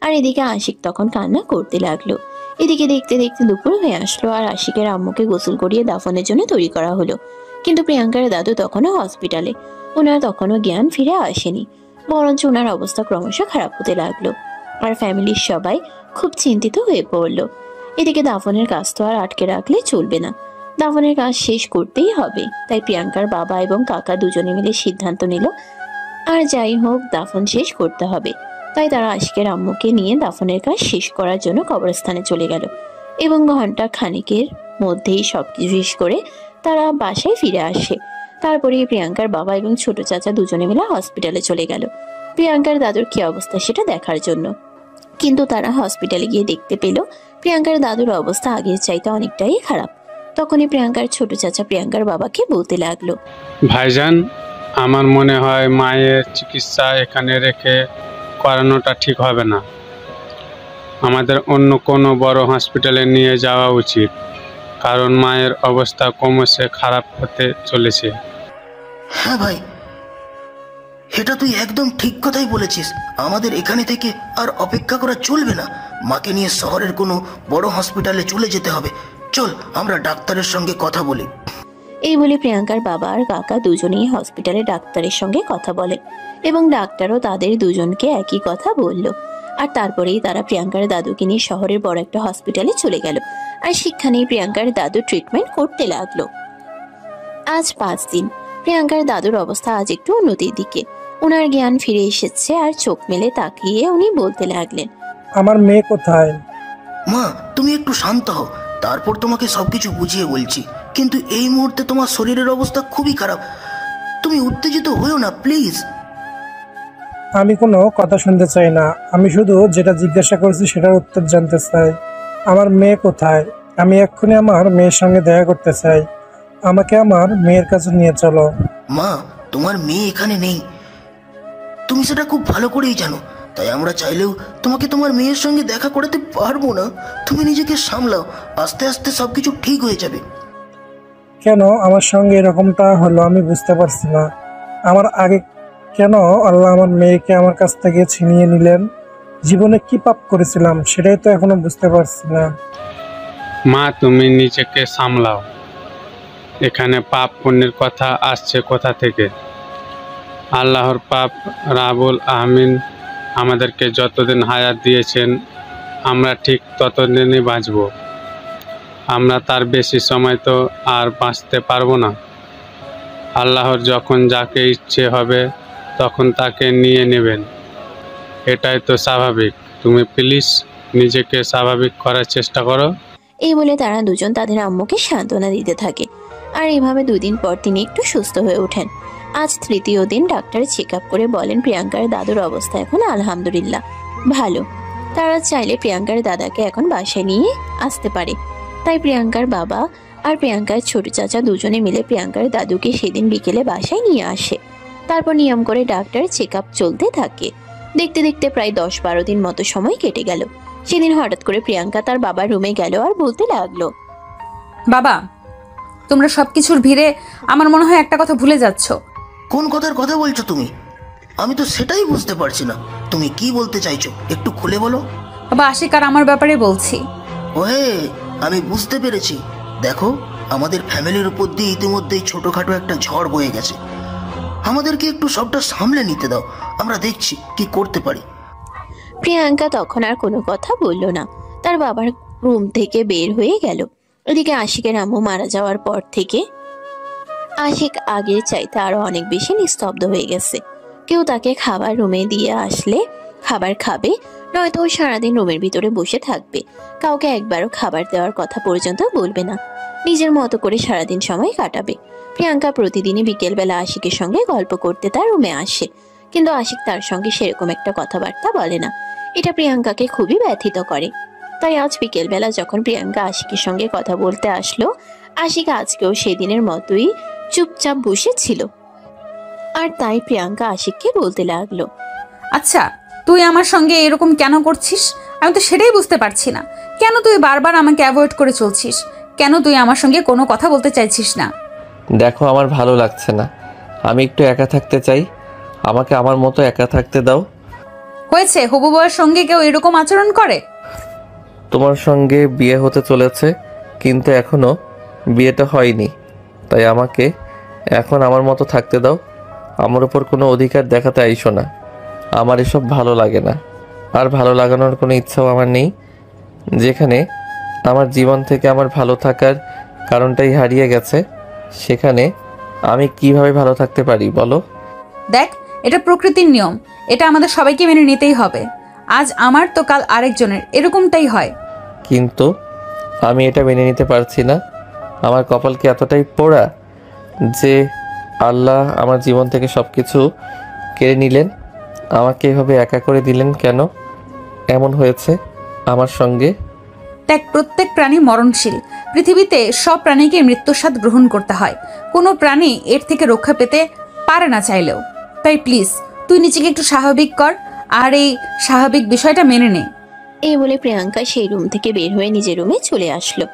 S3: আর এদিকে আশিক তখন কান্না করতে লাগলো। এদিকে দেখতে দেখতে দুপুর হয়ে আসলো আর আশিকের আম্মুকে গোসল করিয়ে দাফনের জন্য তৈরি করা হলো। কিন্তু প্রিয়াঙ্কার দাদু তখনও হসপিটালে, ওনার তখনও জ্ঞান ফিরে আসেনি, বরঞ্চ ওনার অবস্থা ক্রমশ খারাপ হতে লাগলো। আর ফ্যামিলির সবাই খুব চিন্তিত হয়ে পড়লো। এদিকে দাফনের কাজ তো আর আটকে রাখলে চলবে না, দাফনের কাজ শেষ করতেই হবে। তাই প্রিয়াঙ্কার বাবা এবং কাকা দুজনে মিলে সিদ্ধান্ত নিল আর যাই হোক দাফন শেষ করতে হবে। তাই তারা আশিকের আম্মুকে নিয়ে দাফনের কাজ শেষ করার জন্য কবরস্থানে চলে গেল এবং ঘন্টা খানিকের মধ্যেই সবকিছু শেষ করে তারা বাসায় ফিরে আসে। তারপরে প্রিয়াঙ্কার বাবা এবং ছোট চাচা দুজনে মিলে হসপিটালে চলে গেল প্রিয়াঙ্কার দাদুর কি অবস্থা সেটা দেখার জন্য। কিন্তু তারা হসপিটালে গিয়ে দেখতে পেল প্রিয়াঙ্কার দাদুর অবস্থা আগের চাইতে অনেকটাই খারাপ। তখনই প্রিয়াঙ্কার ছোট চাচা প্রিয়াঙ্কার বাবাকে বলতে লাগলো,
S8: ভাইজান, আমার মনে হয় মায়ের চিকিৎসা এখানে রেখে করানোটা ঠিক হবে না। আমাদের অন্য কোনো বড় হসপিটালে নিয়ে যাওয়া উচিত, কারণ মায়ের অবস্থা ক্রমশ খারাপ হতে চলেছে।
S5: হ্যাঁ ভাই, এটা তুই একদম ঠিক কথাই বলেছিস। আমাদের এখানে থেকে আর অপেক্ষা করা চলবে না। মাকে নিয়ে শহরের কোনো বড় হসপিটালে চলে যেতে হবে। চল আমরা ডাক্তারের সঙ্গে কথা বলি।
S3: এই বলে প্রিয়াঙ্কার বাবা আর কাকা দুজনেই হসপিটালে ডাক্তারের সঙ্গে কথা বলে এবং ডাক্তারও তাদের দুজনকে একই কথা বলল। আর তারপরেই তারা প্রিয়াঙ্কার দাদুকে নিয়ে শহরের বড় একটা হসপিটালে চলে গেল আর সেখানেই প্রিয়াঙ্কার দাদু ট্রিটমেন্ট করতে লাগলো। আজ 5 দিন প্রিয়াঙ্কার দাদুর অবস্থা আজ একটু উন্নতির দিকে। ওনার জ্ঞান ফিরে এসেছে আর চোখ মেলে তাকিয়ে উনি বলতে লাগলেন,
S7: আমার মেয়ে কোথায়?
S5: মা, তুমি একটু শান্ত হও, তারপর তোমাকে সবকিছু বুঝিয়ে বলছি। কিন্তু এই মুহূর্তে তোমার শরীরের অবস্থা খুবই খারাপ। তুমি উত্তেজিত হয়েও না, প্লিজ।
S7: আমি কোনো কথা শুনতে চাই না। আমি শুধু যেটা জিজ্ঞাসা করেছি সেটার উত্তর জানতে চাই। আমার মেয়ে কোথায়? আমি এক্ষুনি আমার মেয়ের সঙ্গে দেখা করতে চাই। আমাকে আমার মেয়ের কাছে নিয়ে চলো।
S5: মা, তোমার মেয়ে এখানে নেই, তুমি সেটা খুব ভালো করেই জানো। তাই আমরা চাইলেও তোমাকে তোমার মেয়ের সঙ্গে দেখা করাতে পারবো না। তুমি নিজেকে সামলাও, আস্তে আস্তে সবকিছু ঠিক হয়ে যাবে।
S7: কেন আমার সঙ্গে এরকমটা হলো আমি বুঝতে পারছি না। আমার আগে কেন আল্লাহ আমার মেয়েকে আমার কাছ থেকে ছিনিয়ে নিলেন? জীবনে কি পাপ করেছিলাম সেটাই তো এখনো বুঝতে পারছি না।
S8: মা, তুমি নিজেকে সামলাও। এখানে পাপ পুণ্যের কথা আসছে কোথা থেকে? আল্লাহর পাক রাব্বুল আমিন আমাদেরকে যতদিন হায়াত দিয়েছেন আমরা ঠিক ততদিনই বাঁচব। আমরা তার বেশি সময় তো আর বাঁচতে পারবো না। আল্লাহর যখন যাকে ইচ্ছে হবে তখন তাকে নিয়ে নেবেন, এটাই তো স্বাভাবিক। তুমি প্লিজ নিজেকে স্বাভাবিক করার চেষ্টা করো।
S3: এই বলে তারা দুজন তাদের আম্মুকে সান্ত্বনা দিতে থাকে। আর এইভাবে 2 দিন পর তিনি একটু সুস্থ হয়ে ওঠেন। আজ 3য় দিন ডাক্তার চেক আপ করে বলেন প্রিয়াঙ্কার দাদুর অবস্থা এখন আলহামদুলিল্লাহ ভালো। তারা চাইলে প্রিয়াঙ্কার দাদাকে এখন বাসায় নিয়ে আসতে পারে। তাই প্রিয়াঙ্কার বাবা আর প্রিয়াঙ্কার ছোট চাচা দুজনে মিলে প্রিয়াঙ্কার দাদুকে সেদিন বিকেলে বাসায় নিয়ে আসে। তারপর নিয়ম করে ডাক্তার চেক আপ চলতে থাকে। দেখতে দেখতে প্রায় 10-12 দিন মতো সময় কেটে গেল। সেদিন হঠাৎ করে প্রিয়াঙ্কা তার বাবার রুমে গেল আর বলতে লাগলো,
S2: বাবা, তোমরা সবকিছুর ভিড়ে আমার মনে হয় একটা কথা ভুলে যাচ্ছ।
S5: কোন কথার কথা বলছো তুমি? আমি তো সেটাই বুঝতে পারছি না। তুমি কি বলতে চাইছো একটু খুলে বলো।
S2: বাবা, আশিক আর আমার ব্যাপারে বলছি।
S5: ওহে, আমি বুঝতে পেরেছি। দেখো, আমাদের ফ্যামিলির উপর দিয়ে ইতিমধ্যেই ছোটখাটো একটা ঝড় বয়ে গেছে। আমাদেরকে একটু সবটা সামলে নিতে দাও, আমরা দেখছি কি করতে পারি।
S3: প্রিয়াঙ্কা তখন আর কোনো কথা বলল না। তার বাবার রুম থেকে বের হয়ে গেল। ওদিকে আশিকের আম্মু মারা যাওয়ার পর থেকে আশিক আগের চাইতে আরো অনেক বেশি নিস্তব্ধ হয়ে গেছে। কেউ তাকে খাবার রুমে দিয়ে আসলে খাবার খাবে, নয়তো ও সারাদিন রুমের ভিতরে বসে থাকবে। কাউকে একবারও খাবার দেওয়ার কথা পর্যন্ত বলবে না। নিজের মতো করে সারাদিন সময় কাটাবে। প্রিয়াঙ্কা প্রতিদিনই বিকেলবেলা আশিকের সঙ্গে গল্প করতে তার রুমে আসে, কিন্তু আশিক তার সঙ্গে সেরকম একটা কথাবার্তা বলে না। এটা প্রিয়াঙ্কাকে খুবই ব্যথিত করে। তাই আজ বিকেলবেলা যখন প্রিয়াঙ্কা আশিকের সঙ্গে কথা বলতে আসলো, আশিক আজকেও সেদিনের মতোই চুপচাপ বসেছিল। আর তাই প্রিয়াঙ্কা আশিককে বলতে লাগলো,
S2: আচ্ছা, তুই আমার সঙ্গে এরকম কেন করছিস? আমি তো সেটাই বুঝতে পারছি না। কেন তুই বারবার আমাকে অ্যাভয়েড করে চলছিস? কেন তুই আমার সঙ্গে কোনো কথা বলতে চাইছিস না?
S1: দেখো, আমার ভালো লাগছে না। আমি একটু একা থাকতে চাই। আমাকে আমার মতো একা থাকতে দাও।
S2: হয়েছে, হবু বউয়ের সঙ্গে কেউ এরকম আচরণ করে?
S1: তোমার সঙ্গে বিয়ে হতে চলেছে, কিন্তু এখনো বিয়েটা হয়নি। তাই আমাকে এখন আমার মতো থাকতে দাও। আমার উপর কোনো অধিকার দেখাতে আইসো না। আমার এসব ভালো লাগে না, আর ভালো লাগানোর কোনো ইচ্ছাও আমার নেই। যেখানে আমার জীবন থেকে আমার ভালো থাকার কারণটাই হারিয়ে গেছে, সেখানে আমি কিভাবে ভালো থাকতে পারি বলো?
S2: দেখ, এটা প্রকৃতির নিয়ম। এটা আমাদের সবাইকে মেনে নিতেই হবে। আজ আমার তো কাল আরেকজনের, এরকমটাই হয়।
S1: কিন্তু আমি এটা মেনে নিতে পারছি না। আমার কপাল কি এতটাই পোড়া যে আল্লাহ আমার জীবন থেকে সব কিছু কেড়ে নিলেন? আমাকে এভাবে একা করে দিলেন কেন? এমন হয়েছে আমার সঙ্গে।
S2: দেখ, প্রত্যেক প্রাণী মরণশীল। পৃথিবীতে সব প্রাণীকে মৃত্যুর স্বাদ গ্রহণ করতে হয়। কোনো প্রাণী এর থেকে রক্ষা পেতে পারে না চাইলেও। তাই প্লিজ তুই নিজেকে একটু স্বাভাবিক কর আর এই স্বাভাবিক বিষয়টা মেনে নে।
S3: এই বলে প্রিয়াঙ্কা সেই রুম থেকে বের হয়ে নিজের রুমে চলে আসলো।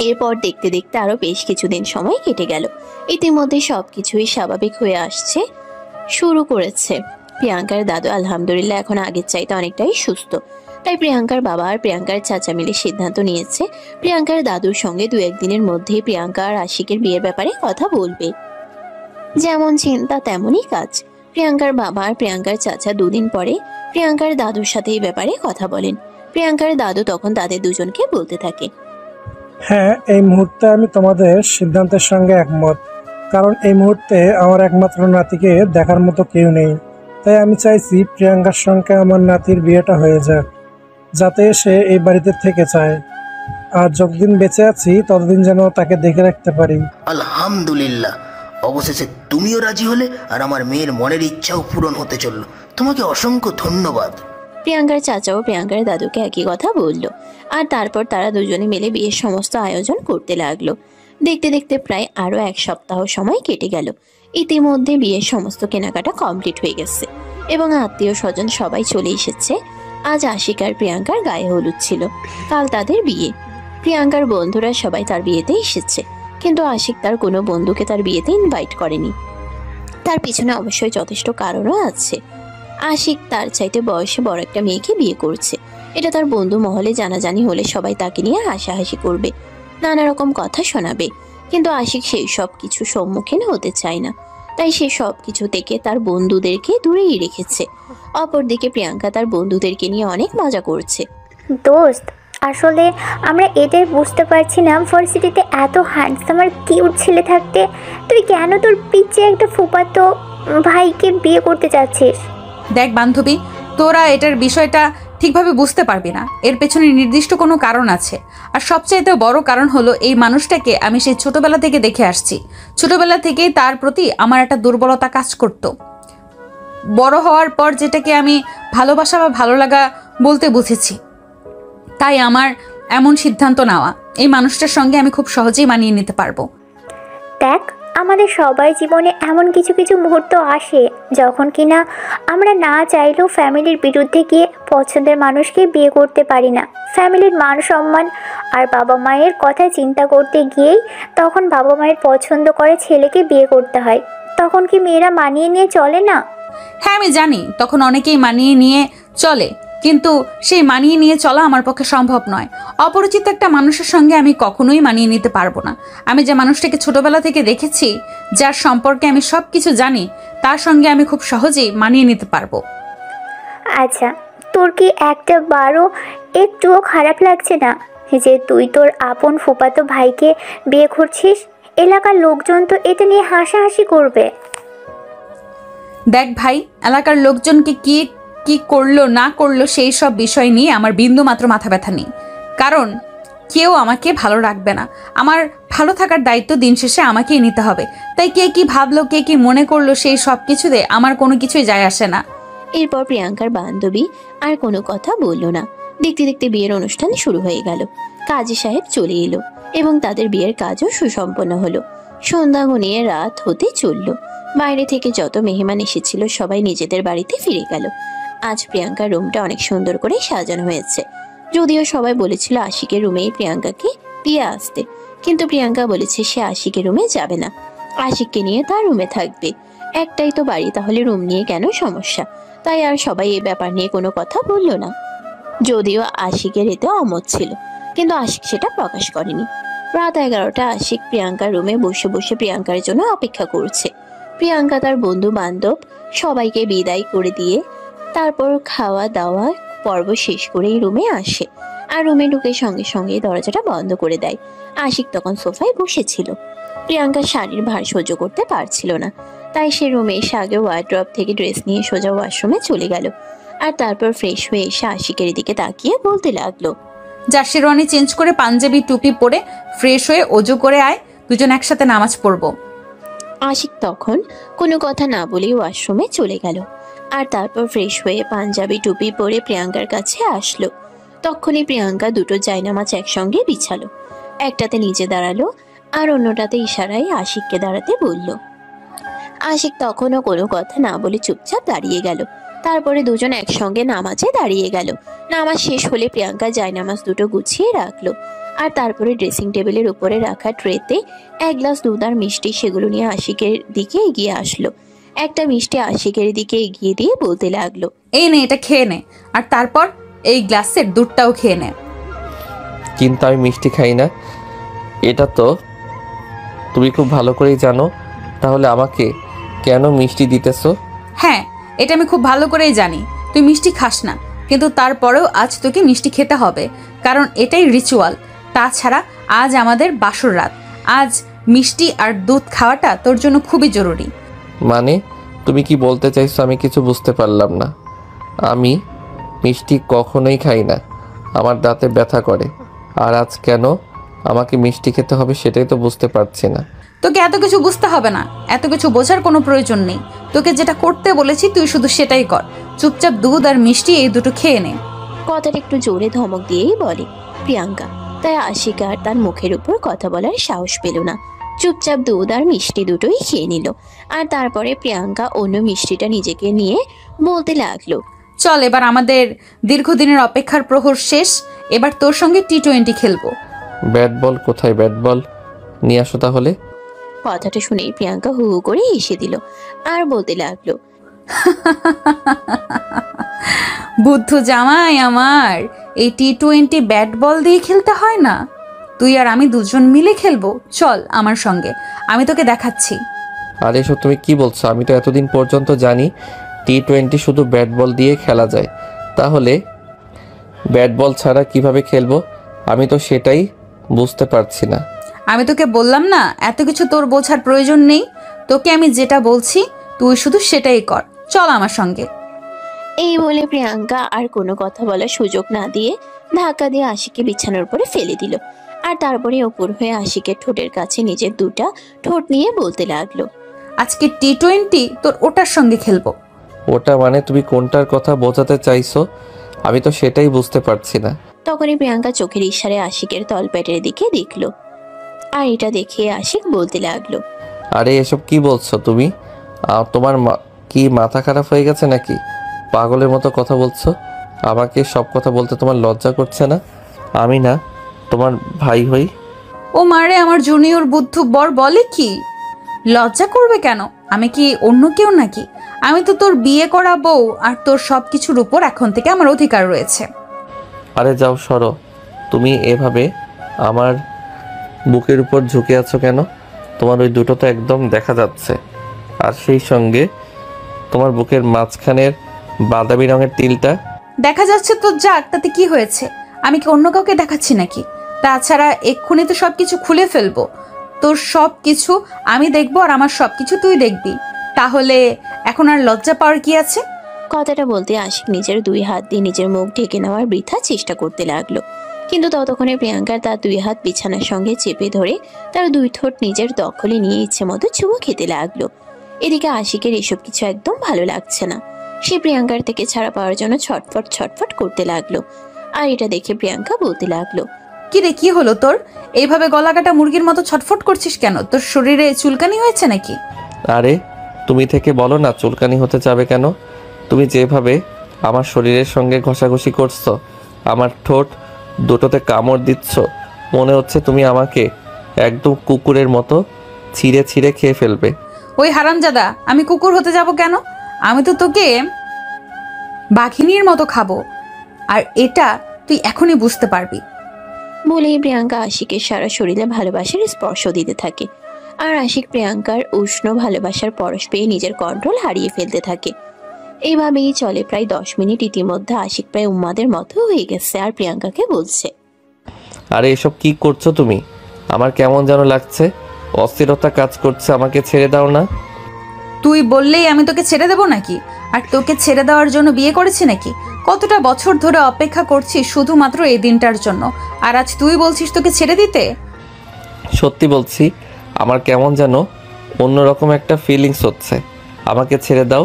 S3: এরপর দেখতে দেখতে আরো বেশ কিছুদিন সময় কেটে গেল। ইতিমধ্যে সবকিছুই স্বাভাবিক হয়ে আসছে শুরু করেছে। প্রিয়াঙ্কার দাদু আলহামদুলিল্লাহ এখন আগের চাইতে অনেকটাই সুস্থ। তাই প্রিয়াঙ্কার বাবা আর প্রিয়াঙ্কার চাচা মিলে সিদ্ধান্ত নিয়েছে প্রিয়াঙ্কার দাদুর সঙ্গে 2-1 দিনের মধ্যেই প্রিয়াঙ্কা আর আশিকের বিয়ের ব্যাপারে কথা বলবে। যেমন চিন্তা তেমনই কাজ। প্রিয়াঙ্কার বাবা আর প্রিয়াঙ্কার চাচা 2 দিন পরে প্রিয়াঙ্কার দাদুর সাথে এই ব্যাপারে কথা বলেন। প্রিয়াঙ্কার দাদু তখন তাদের দুজনকে বলতে থাকে,
S7: হ্যাঁ, এই মুহূর্তে আমি তোমাদের সিদ্ধান্তের সঙ্গে একমত। কারণ এই মুহূর্তে আমার একমাত্র নাতিকে দেখার মতো কেউ নেই। তাই আমি চাইছি প্রিয়াঙ্কার সঙ্গে আমার নাতির বিয়েটা হয়ে যাক, যাতে সে এই বাড়িতে থেকে যায়। আর যতদিন বেঁচে আছি ততদিন যেন তাকে দেখে রাখতে পারি।
S5: আলহামদুলিল্লাহ, অবশেষে তুমিও রাজি হলে আর আমার মেয়ের মনের ইচ্ছাও পূরণ হতে চলল। তোমাকে অসংখ্য ধন্যবাদ।
S3: প্রিয়াঙ্কার চাচাও প্রিয়াঙ্কার দাদুকে একই কথা বলল। আর তারপর তারা দুজনে মিলে বিয়ের সমস্ত আয়োজন করতে লাগলো। দেখতে দেখতে প্রায় আরো 1 সপ্তাহ সময় কেটে গেল। ইতিমধ্যে বিয়ের সমস্ত কেনাকাটা কমপ্লিট হয়ে গেছে এবং আত্মীয় স্বজন সবাই চলে এসেছে। আজ আশিক আর প্রিয়াঙ্কার গায়ে হলুদ ছিল, কাল তাদের বিয়ে। প্রিয়াঙ্কার বন্ধুরা সবাই তার বিয়েতে এসেছে, কিন্তু আশিক তার কোনো বন্ধুকে তার বিয়েতে ইনভাইট করেনি। তার পিছনে অবশ্যই যথেষ্ট কারণও আছে। আশিক তার চাইতে বয়সে বড় একটা মেয়েকে বিয়ে করছে। এটা তার বন্ধু মহলে জানাজানি হলে সবাই তাকে নিয়ে হাসাহাসি করবে, নানা রকম কথা শোনাবে। কিন্তু আশিক সেই সব কিছু সম্মুখীন হতে চায় না, তাই সে সব কিছু থেকে তার বন্ধুদেরকে দূরেই রেখেছে। অপরদিকে প্রিয়াঙ্কা তার বন্ধুদেরকে নিয়ে অনেক মজা করছে।
S9: দোস্ত, আসলে আমরা এদের বুঝতে পারছি না, ভার্সিটিতে এত হ্যান্ডসাম আর কিউট ছেলে থাকতে তুই কেন তোর পিচ্ছে একটা ফুফাতো ভাইকে বিয়ে করতে চাচ্ছিস?
S2: দেখ বান্ধবী, তোরা এটার বিষয়টা ঠিকভাবে বুঝতে পারবি না। এর পেছনে নির্দিষ্ট কোনো কারণ আছে। আর সবচাইতে বড় কারণ হলো এই মানুষটাকে আমি সেই ছোটবেলা থেকে দেখে আসছি। ছোটবেলা থেকেই তার প্রতি আমার একটা দুর্বলতা কাজ করত। বড় হওয়ার পর যেটাকে আমি ভালোবাসা বা ভালো লাগা বলতে বুঝেছি। তাই আমার এমন সিদ্ধান্ত নেওয়া, এই মানুষটার সঙ্গে আমি খুব সহজেই মানিয়ে নিতে পারবো।
S9: দেখ, আমাদের সবাই জীবনে এমন কিছু কিছু মুহূর্ত আসে যখন কিনা আমরা না চাইলেও ফ্যামিলির বিরুদ্ধে গিয়ে পছন্দের মানুষকে বিয়ে করতে পারি না। ফ্যামিলির মান সম্মান আর বাবা মায়ের কথা চিন্তা করতে গিয়েই তখন বাবা মায়ের পছন্দ করে ছেলেকে বিয়ে করতে হয়। তখন কি মেয়েরা মানিয়ে নিয়ে চলে না?
S2: হ্যাঁ, আমি জানি তখন অনেকেই মানিয়ে নিয়ে চলে, কিন্তু সেই মানিয়ে নিয়ে চলা আমার পক্ষে সম্ভব নয়। অপরিচিত একটা মানুষের সঙ্গে আমি কখনোই মানিয়ে নিতে পারবো না। আমি যে মানুষটাকে ছোটবেলা থেকে দেখেছি, যার সম্পর্কে আমি সব কিছু জানি, তার সঙ্গে আমি খুব সহজেই মানিয়ে নিতে পারবো।
S9: আচ্ছা, তোর কি একটা বারও একটুও খারাপ লাগছে না যে তুই তোর আপন ফুফাতো ভাইকে বিয়ে করছিস? এলাকার লোকজন তো এটা নিয়ে হাসাহাসি করবে।
S2: দেখ ভাই, এলাকার লোকজনকে কি কি করলো না করলো সেই সব বিষয় নিয়ে আমার বিন্দু মাত্র মাথা ব্যথা নেই। কারণ কেউ আমাকে ভালো রাখবে না। আমার ভালো থাকার দায়িত্ব দিন শেষে আমাকেই নিতে হবে। তাই কে কি ভাবলো, কে কি মনে করলো, সেই সব কিছুতে আমার কোনো কিছুই যায় আসে না।
S3: এরপর প্রিয়াঙ্কার বান্ধবী আর কোনো কথা বলল না। দেখতে দেখতে বিয়ের অনুষ্ঠান শুরু হয়ে গেল। কাজী সাহেব চলে এলো এবং তাদের বিয়ের কাজও সুসম্পন্ন হলো। সন্ধ্যা ঘনিয়ে রাত হতে চলল। বাইরে থেকে যত মেহমান এসেছিল সবাই নিজেদের বাড়িতে ফিরে গেল। আজ প্রিয়াঙ্কার রুমটা অনেক সুন্দর করে সাজানো হয়েছে। যদিও সবাই বলেছিল আশিকের রুমেই প্রিয়াঙ্কাকে দিয়ে আসতে, কিন্তু প্রিয়াঙ্কা বলেছে সে আশিকের রুমে যাবে না, আশিককে নিয়ে তার রুমে থাকবে। একটাই তো বাড়ি, তাহলে রুম নিয়ে কেন সমস্যা? তাই আর সবাই এই ব্যাপার নিয়ে কোনো কথা বলল না। যদিও আশিকের এতে অমত ছিল, কিন্তু আশিক সেটা প্রকাশ করেনি। রাত 11টা আশিক প্রিয়াঙ্কার রুমে বসে বসে প্রিয়াঙ্কার জন্য অপেক্ষা করছে। প্রিয়াঙ্কা তার বন্ধু বান্ধব সবাইকে বিদায় করে দিয়ে তারপর খাওয়া দাওয়া পর্ব শেষ করেই রুমে আসে। আর রুমে ঢুকে সঙ্গে সঙ্গে দরজাটা বন্ধ করে দেয়। আশিক তখন সোফায় বসেছিল। প্রিয়াঙ্কা শাড়ির ভার সহ্য করতে পারছিল না, তাই সে রুমে এসে আগে ওয়ার্ড্রপ থেকে ড্রেস নিয়ে সোজা ওয়াশরুমে চলে গেল। আর তারপর ফ্রেশ হয়ে এসে আশিকের দিকে তাকিয়ে বলতে লাগলো,
S2: যা শেরওয়ানি চেঞ্জ করে পাঞ্জাবি টুপি পরে ফ্রেশ হয়ে অজু করে আয়, দুজন একসাথে নামাজ পড়বো।
S3: আশিক তখন কোনো কথা না বলে ওয়াশরুমে চলে গেল। আর তারপর ফ্রেশ হয়ে পাঞ্জাবি টুপি পরে প্রিয়াঙ্কার কাছে আসলো। তখনই প্রিয়াঙ্কা দুটো জায়নামাজ একসঙ্গে বিছালো। একটাতে নিজে দাঁড়ালো আর অন্যটাতে ইশারায় আশিককে দাঁড়াতে বলল। আশিক তখনও কোনো কথা না বলে চুপচাপ দাঁড়িয়ে গেল। তারপরে দুজন একসঙ্গে নামাজে দাঁড়িয়ে গেল। নামাজ শেষ হলে প্রিয়াঙ্কা জায়নামাজ দুটো গুছিয়ে রাখলো, আর তারপরে ড্রেসিং টেবিলের উপরে রাখা ট্রেতে এক গ্লাস দুধ আর মিষ্টি সেগুলো নিয়ে আশিকের দিকে এগিয়ে আসলো। একটা মিষ্টি আশিকের দিকে এগিয়ে দিয়ে বলতে লাগলো,
S2: এই নে, এটা খেয়ে নে, আর তারপর এই গ্লাসের দুধটাও খেয়ে নে।
S1: কিন্তু আমি মিষ্টি খাই না, এটা তো তুমি খুব ভালো করেই জানো। তাহলে আমাকে কেন মিষ্টি দিতেছো?
S2: হ্যাঁ, এটা আমি খুব ভালো করেই জানি তুই মিষ্টি খাস না, কিন্তু তারপরেও আজ তোকে মিষ্টি খেতে হবে, কারণ এটাই রিচুয়াল। তাছাড়া আজ আমাদের বাসর রাত, আজ মিষ্টি আর দুধ খাওয়াটা তোর জন্য খুবই জরুরি।
S1: মানে তুমি কি বলতে চাইছো? আমি কিছু বুঝতে পারলাম না। আমি মিষ্টি কখনোই খাই না, আমার দাঁতে ব্যথা করে। আর আজ কেন আমাকে মিষ্টি খেতে হবে সেটাই তো বুঝতে পারছি না।
S2: তোকে এত কিছু বুঝতে হবে না, এত কিছু বোঝার কোনো প্রয়োজন নেই। তোকে যেটা করতে বলেছি তুই শুধু সেটাই কর। চুপচাপ দুধ আর মিষ্টি এই দুটো খেয়ে নে।
S3: কথাটা একটু জোরে ধমক দিয়েই বলে প্রিয়াঙ্কা। তাই আশিক আর তার মুখের উপর কথা বলার সাহস পেল না, চুপচাপ দুধ আর মিষ্টি দুটোই খেয়ে নিল। আর তারপরে প্রিয়াঙ্কা অন্য মিষ্টিটা নিজেকে নিয়ে বলতে লাগলো,
S2: চল, এবার আমাদের দীর্ঘদিনের অপেক্ষার প্রহর শেষ। এবার তোর সঙ্গে টি20 খেলবো।
S1: ব্যাট বল কোথায়? ব্যাট বল নিয়ে আসো তাহলে।
S3: কথাটা শুনেই প্রিয়াঙ্কা হু হু করে হেসে দিল আর বলতে লাগলো,
S2: বুদ্ধু জামাই আমার, এই টি20 ব্যাট বল দিয়ে খেলতে হয় না, তুই আর আমি দুজন মিলে খেলবো। চল আমার সঙ্গে, আমি তোকে দেখাচ্ছি।
S1: আর এসব তুমি কি বলছো? আমি তো এতদিন পর্যন্ত জানি টি20 শুধু ব্যাট বল দিয়ে খেলা যায়, তাহলে ব্যাট বল ছাড়া কিভাবে খেলবো? আমি তো সেটাই বুঝতে পারছি না।
S2: আমি তোকে বললাম না, এত কিছু তোর বোঝার প্রয়োজন নেই। তোকে আমি যেটা বলছি তুই শুধু সেটাই কর। চল আমার সঙ্গে।
S3: এই বলে প্রিয়াঙ্কা আর কোনো কথা বলার সুযোগ না দিয়ে ধাক্কা দিয়ে আশিককে বিছানার উপরে ফেলে দিল। আর তারপরে ওপর হয়ে আশিকের ঠোঁটের কাছে নিজের দুটা ঠোঁট নিয়ে বলতে লাগলো,
S2: আজকে টি20 তোর ওটার সঙ্গে খেলবো।
S1: ওটা মানে তুমি কোনটার কথা বোঝাতে চাইছো? আমি তো সেটাই বুঝতে পারছি না।
S3: তখনই প্রিয়াঙ্কা চোখের ইশারায় আশিকের তলপেটের দিকে দেখলো। আর এটা দেখে আশিক বলতে লাগলো,
S1: আরে এসব কি বলছো তুমি? তোমার কি মাথা খারাপ হয়ে গেছে নাকি? পাগলের মতো কথা বলছো। আমাকে সব কথা বলতে তোমার লজ্জা করছে না? আমি না তোমার ভাই হই।
S2: ও মারে, আমার জুনিয়র বুদ্ধু বর বলে কি? লজ্জা করবে কেন? আমি কি অন্য কেউ নাকি? আমি তো তোর বিয়ে করা বউ, আর তোর সব কিছুর উপর এখন থেকে আমার অধিকার রয়েছে।
S1: আরে যাও, সরো। তুমি এভাবে আমার বুকের উপর ঝুঁকে আছো কেন? তোমার ওই দুটো তো একদম দেখা যাচ্ছে, আর সেই সঙ্গে তোমার বুকের মাঝখানের বাদামি রঙের তিলটা।
S2: দেখা যাচ্ছে তো যাক, তাতে কি হয়েছে? আমি কি অন্য কাউকে দেখাচ্ছি নাকি? তাছাড়া এক্ষুনি তো সবকিছু খুলে ফেলবো। তোর সব কিছু আমি দেখবো, আর আমার সবকিছু তুই দেখবি। তাহলে এখন আর লজ্জা পাওয়ার কি আছে?
S3: কথাটা বলতে আশিক নিজের দুই হাত দিয়ে নিজের মুখ ঢেকে নেওয়ার বৃথা চেষ্টা করতে লাগলো, কিন্তু ততক্ষণে প্রিয়াঙ্কার তার দুই হাত বিছানার সঙ্গে চেপে ধরে তার দুই ঠোঁট নিজের দখলে নিয়ে ইচ্ছে মতো চুমু খেতে লাগলো। এদিকে আশিকের এসব কিছু একদম ভালো লাগছে না। সে প্রিয়াঙ্কার থেকে ছাড়া পাওয়ার জন্য ছটফট ছটফট করতে লাগলো। আর এটা দেখে প্রিয়াঙ্কা বলতে লাগলো,
S2: কি রে, কি হলো তোর? এইভাবে গলা কাটা মুরগির মতো ছটফট করছিস কেন? তোর শরীরে চুলকানি হয়েছে নাকি?
S1: আরে তুমি থেকে বলো না, চুলকানি হতে যাবে কেন? তুমি যেভাবে আমার শরীরের সঙ্গে ঘষাঘষি করছো, আমার ঠোঁট দুটোতে কামড় দিচ্ছ, মনে হচ্ছে তুমি আমাকে একদম কুকুরের মতো ছিঁড়ে ছিঁড়ে খেয়ে ফেলবে।
S2: ওই হারামজাদা, আমি কুকুর হতে যাব কেন? আমি তো তোকে বাঘিনীর মতো খাবো, আর এটা তুই এখনই বুঝতে পারবি।
S3: বলেই প্রিয়াঙ্কা আশিকের সারা শরীরে ভালোবাসার স্পর্শ দিতে থাকে। আর আশিক প্রিয়াঙ্কার উষ্ণ ভালোবাসার পরশ পেয়ে নিজের কন্ট্রোল হারিয়ে ফেলতে থাকে। এইভাবেই চলে প্রায় 10 মিনিট। ইতিমধ্যে আশিক প্রায় উম্মাদের মতো হয়ে গেছে আর প্রিয়াঙ্কাকে বলছে,
S1: আরে এসব কি করছো তুমি? আমার কেমন যেন লাগছে, অস্থিরতা কাজ করছে। আমাকে ছেড়ে দাও না।
S2: তুই বললেই আমি তোকে ছেড়ে দেবো নাকি? আর তোকে ছেড়ে দেওয়ার জন্য বিয়ে করেছি নাকি? কতটা বছর ধরে অপেক্ষা করছি শুধুমাত্র এই দিনটার জন্য, আর আজ তুই বলছিস তোকে ছেড়ে দিতে?
S1: সত্যি বলছি, আমার কেমন যেন অন্যরকম একটা ফিলিংস হচ্ছে। আমাকে ছেড়ে দাও,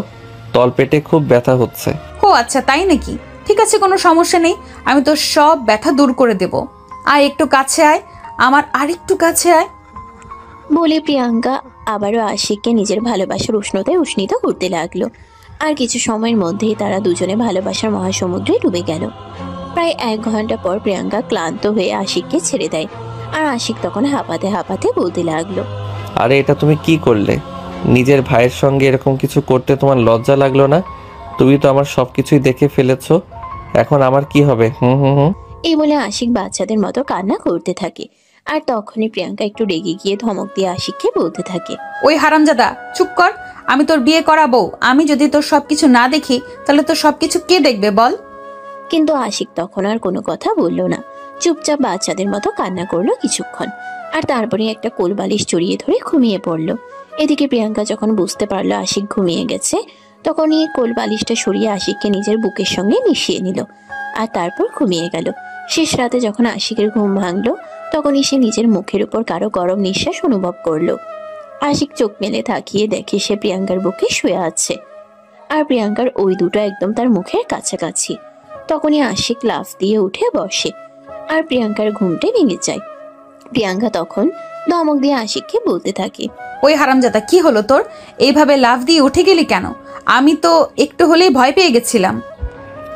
S1: তলপেটে খুব ব্যথা হচ্ছে।
S2: ও আচ্ছা, তাই নাকি? ঠিক আছে, কোনো সমস্যা নেই, আমি তোর সব ব্যথা দূর করে দেব। আয় একটু কাছে আয়, আমার আরেকটু কাছে আয়।
S3: বলে প্রিয়াঙ্কা আবারও আশিককে নিজের ভালোবাসার উষ্ণতায় উষ্ণিত করতে লাগলো। আর কিছু সময়ের মধ্যেই তারা দুজনে ভালোবাসার মহাসমুদ্রে ডুবে গেল। প্রায় 1 ঘন্টা পর প্রিয়াঙ্কা ক্লান্ত হয়ে আশিককে ছেড়ে দেয়। আর আশিক তখন হাঁপাতে হাঁপাতে বলতে লাগলো,
S1: আরে এটা তুমি কি করলে? নিজের ভাইয়ের সঙ্গে এরকম কিছু করতে তোমার লজ্জা লাগলো না? তুমি তো আমার সব কিছুই দেখে ফেলেছো, এখন আমার কি হবে? হুম হুম হুম।
S3: এই বলে আশিক বাচ্চাদের মতো কান্না করতে থাকে। আর তখনই প্রিয়াঙ্কা একটু রেগে গিয়ে ধমক দিয়ে আশিককে বলতে থাকে,
S2: ওই হারামজাদা চুপ কর, আমি তোর বিয়ে করাবো। আমি যদি তোর সবকিছু না দেখি তাহলে তোর সবকিছু কে দেখবে বল?
S3: কিন্তু আশিক তখন আর কোনো কথা বলল না, চুপচাপ বাচ্চাদের মতো কান্না করলো কিছুক্ষণ। আর তারপরে একটা কোলবালিশ জড়িয়ে ধরে ঘুমিয়ে পড়লো। এদিকে প্রিয়াঙ্কা যখন বুঝতে পারলো আশিক ঘুমিয়ে গেছে, তখন এই কোলবালিশটা সরিয়ে আশিককে নিজের বুকের সঙ্গে মিশিয়ে নিল। আর তারপর ঘুমিয়ে গেল। শেষ রাতে যখন আশিকের ঘুম ভাঙলো, তখনই সে নিজের মুখের উপর কারো গরম নিঃশ্বাস অনুভব করলো। আশিক চোখ মেলে তাকিয়ে দেখে সে প্রিয়াঙ্কার বুকে শুয়ে আছে। আর প্রিয়াঙ্কার ওই দুটো একদম তার মুখের কাছাকাছি। তখনই আশিক লাফ দিয়ে উঠে বসে। আর প্রিয়াঙ্কার ঘুমটে ভেঙে যায়। প্রিয়াঙ্কা তখন ধমক দিয়ে আশিককে বলতে থাকে,
S2: ওই হারামজাদা কি হলো তোর? এইভাবে লাফ দিয়ে উঠে গেলি কেন? আমি তো একটু হলেই ভয় পেয়ে গেছিলাম।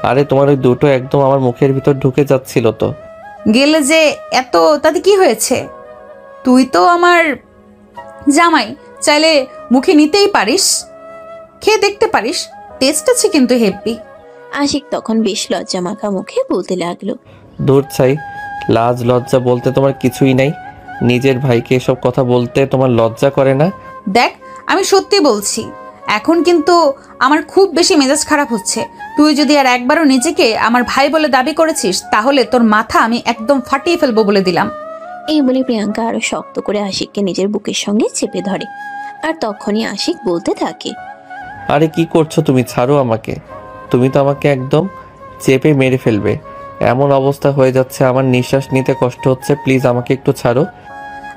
S1: আরে তোমার ওই দুটো একদম আমার মুখের ভিতর ঢুকে যাচ্ছিল তো।
S2: গেলে যে এত, তাতে কি হয়েছে? তুই তো আমার জামাই, চাইলে মুখে নিতেই পারিস, খেয়ে দেখতে পারিস, টেস্ট আছে কিন্তু হেব্বি।
S3: আশিক তখন বেশ লজ্জা মাখা মুখে বলতে লাগলো,
S1: দূর চাই, লাজ লজ্জা বলতে তোমার কিছুই নাই। নিজের ভাইকে এসব কথা বলতে তোমার লজ্জা করে না?
S2: দেখ, আমি সত্যি বলছি, এখন কিন্তু আমার খুব বেশি মেজাজ খারাপ হচ্ছে। তুই যদি আর একবারও নিজেকে আমার ভাই বলে দাবি করেছিস, তাহলে তোর মাথা আমি একদম ফাটিয়ে ফেলবো বলে দিলাম।
S3: এই বলে প্রিয়াঙ্কা আরো শক্ত করে আশিককে নিজের বুকের সঙ্গে চেপে ধরে। আর তখনই আশিক বলতে থাকে,
S1: আরে কি করছো তুমি? ছাড়ো আমাকে, তুমি তো আমাকে একদম চেপে মেরে ফেলবে। এমন অবস্থা হয়ে যাচ্ছে, আমার নিঃশ্বাস নিতে কষ্ট হচ্ছে, প্লিজ আমাকে একটু ছাড়ো।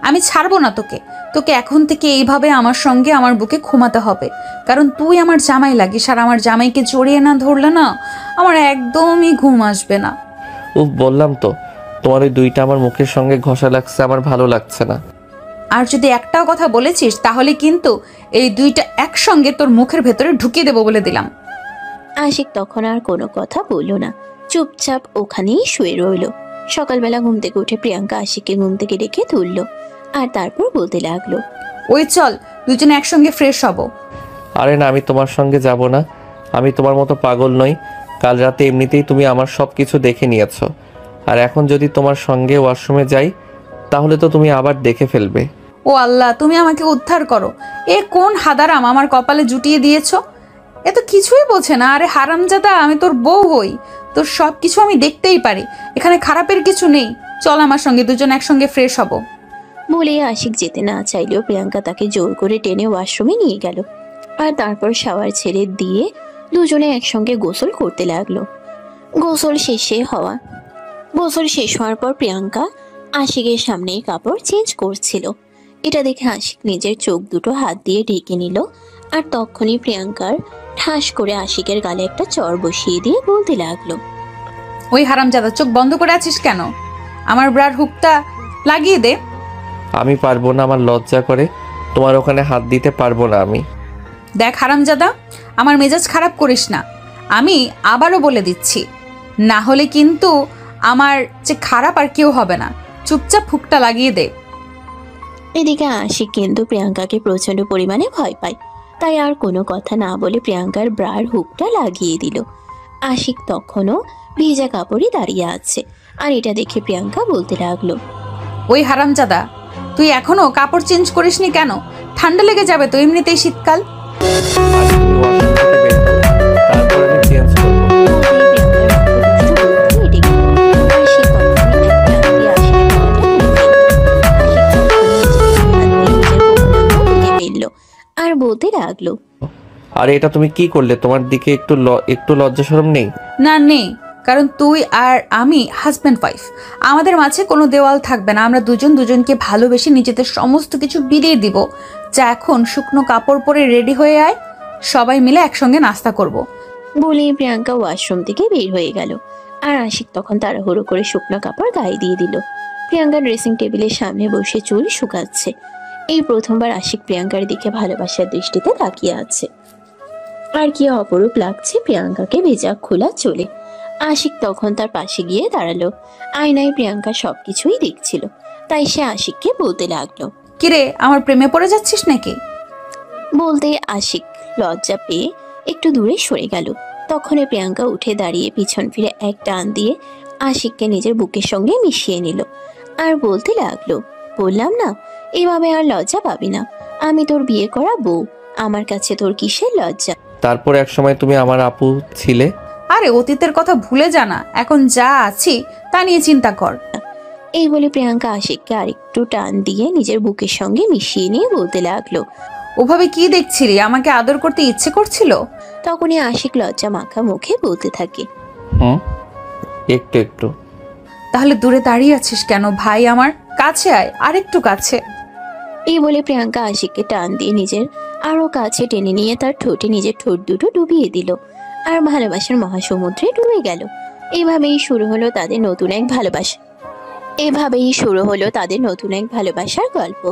S2: আমি ছাড়বো না তোকে। তোকে এখন থেকে এইভাবে আমার সঙ্গে আমার বুকে ঘুমাতে হবে, কারণ তুই আমার জামাই লাগিস। আর আমার জামাইকে জড়িয়ে না ধরলে না, আমার একদমই ঘুম আসবে না।
S1: বললাম তো, তোমার ওই দুইটা আমার মুখের সঙ্গে ঘষা লাগছে, আমার ভালো লাগছে না।
S2: আর যদি একটাও কথা বলেছিস, তাহলে কিন্তু এই দুইটা একসঙ্গে তোর মুখের ভেতরে ঢুকিয়ে দেবো বলে দিলাম।
S3: আশিক তখন আর কোনো কথা বলল না, চুপচাপ ওখানেই শুয়ে রইল। সকালবেলা ঘুম থেকে উঠে প্রিয়াঙ্কা আশিককে ঘুম থেকে ডেকে তুললো। আর তারপর বলতে লাগলো,
S2: ওই চল দুজনে একসঙ্গে ফ্রেশ হব।
S1: আরে না, আমি তোমার সঙ্গে যাব না। আমি তোমার মতো পাগল নই। কাল রাতে এমনিতেই তুমি আমার সব কিছু দেখে নিয়েছো, আর এখন যদি তোমার সঙ্গে ওয়াশরুমে যাই, তাহলে তো তুমি আবার দেখে ফেলবে।
S2: ও আল্লাহ, তুমি আমাকে উদ্ধার করো। এ কোন হাদারাম আমার কপালে জুটিয়ে দিয়েছো? এ তো কিছুই বোঝে না। আরে হারামজাদা, আমি তোর বউ হই, তোর সব কিছু আমি দেখতেই পারি, এখানে খারাপের কিছু নেই। চল আমার সঙ্গে, দুজন একসঙ্গে ফ্রেশ হব।
S3: বলে আশিক যেতে না চাইলেও প্রিয়াঙ্কা তাকে জোর করে টেনে ওয়াশরুমে নিয়ে গেল। আর তারপর শাওয়ার ছেড়ে দিয়ে দুজনে একসঙ্গে গোসল করতে লাগলো। গোসল শেষ হওয়ার পর প্রিয়াঙ্কা আশিকের সামনে কাপড় চেঞ্জ করছিল। এটা দেখে আশিক নিজের চোখ দুটো হাত দিয়ে ঢেকে নিল। আর তখনই প্রিয়াঙ্কার ঠাস করে আশিকের গালে একটা চড় বসিয়ে দিয়ে বলতে লাগলো,
S2: ওই হারামজাদা, চোখ বন্ধ করে আছিস কেন? আমার ব্রার হুকটা লাগিয়ে দে।
S1: আমি পারবো না, আমার লজ্জা করে, তোমার ওখানে হাত দিতে পারবো না আমি।
S2: দেখ হারামজাদা, আমার মেজাজ খারাপ করিস না। আমি আবারও বলে দিচ্ছি, না হলে কিন্তু আমার যে খারাপ আর কেউ হবে না। চুপচাপ হুকটা লাগিয়ে দে।
S3: এদিকে আশিক কিন্তু প্রিয়াঙ্কাকে প্রচন্ড পরিমাণে ভয় পায়। তাই আর কোনো কথা না বলে প্রিয়াঙ্কার ব্রার হুকটা লাগিয়ে দিল। আশিক তখনও ভিজা কাপড়ে দাঁড়িয়ে আছে। আর এটা দেখে প্রিয়াঙ্কা বলতে লাগলো,
S2: ওই হারামজাদা, তুই এখনো কাপড় চেঞ্জ করিসনি কেন? ঠান্ডা লেগে যাবে তো, এমনিতেই শীতকাল।
S1: তারপর আমি চেঞ্জ করবো।
S3: আর বলতে লাগলো,
S1: আরে এটা তুমি কি করলে? তোমার দিকে একটু লজ্জা শরম নেই?
S2: না নেই, কারণ তুই আর আমি হাজব্যান্ড ওয়াইফ। আমাদের মাঝে কোনো দেওয়াল থাকবে না। আমরা দুজন দুজনকে ভালোবেসে নিজেদের সমস্ত কিছু বিলিয়ে দিব। যা এখন শুকনো কাপড় পরে রেডি হয়ে আয়, সবাই মিলে একসঙ্গে নাস্তা করব।
S3: বলে প্রিয়াঙ্কা ওয়াশরুম থেকে বের হয়ে গেল। আর আশিক তখন তাড়াহুড়ো করে শুকনো কাপড় গায়ে দিয়ে দিল। প্রিয়াঙ্কা ড্রেসিং টেবিলের সামনে বসে চুল শুকাচ্ছে। এই প্রথমবার আশিক প্রিয়াঙ্কার দিকে ভালোবাসার দৃষ্টিতে তাকিয়ে আছে। আর কি অপরূপ লাগছে প্রিয়াঙ্কাকে ভেজা খোলা চলে। আশিক তখন তার পাশে গিয়ে দাঁড়ালো। আয়নায় প্রিয়াঙ্কা সবকিছুই দেখছিল, তাই সে আশিককে বলতে লাগলো।
S2: কিরে, আমার প্রেমে পড়ে যাচ্ছিস নাকি?
S3: বলতে আশিক লজ্জা পেয়ে একটু দূরে সরে গেল। তখনই প্রিয়াঙ্কা উঠে দাঁড়িয়ে পিছন ফিরে এক টান দিয়ে আশিককে নিজের বুকের সঙ্গে মিশিয়ে নিল আর বলতে লাগলো, বললাম না এভাবে আর লজ্জা পাবি না, আমি তোর বিয়ে করা বউ, আমার কাছে তোর কিসের লজ্জা।
S1: তারপর এক সময় তুমি আমার আপু ছিলে।
S2: আরে অতীতের কথা ভুলে জানা, এখন যা আছি তা নিয়ে চিন্তা কর।
S3: এই বলে প্রিয়াঙ্কা আশিককে আরেকটু টান দিয়ে নিজের বুকের সঙ্গে মিশিয়ে নিয়ে বলতে লাগলো।
S2: ওভাবে কি দেখছিলি? আমাকে আদর করতে ইচ্ছে করছিল?
S3: তখনই আশিক লজ্জা মাখা মুখে বলতে থাকে,
S1: একটু একটু।
S2: তাহলে দূরে দাঁড়িয়ে আছিস কেন ভাই? আমার কাছে আয়, আরেকটু কাছে।
S3: এই বলে প্রিয়াঙ্কা আশিককে টান দিয়ে নিজের আরো কাছে টেনে নিয়ে তার ঠোঁটে নিজের ঠোঁট দুটো ডুবিয়ে দিল আর ভালোবাসার মহাসমুদ্রে ডুবে গেল। এভাবেই শুরু হলো তাদের নতুন এক ভালোবাসার গল্প।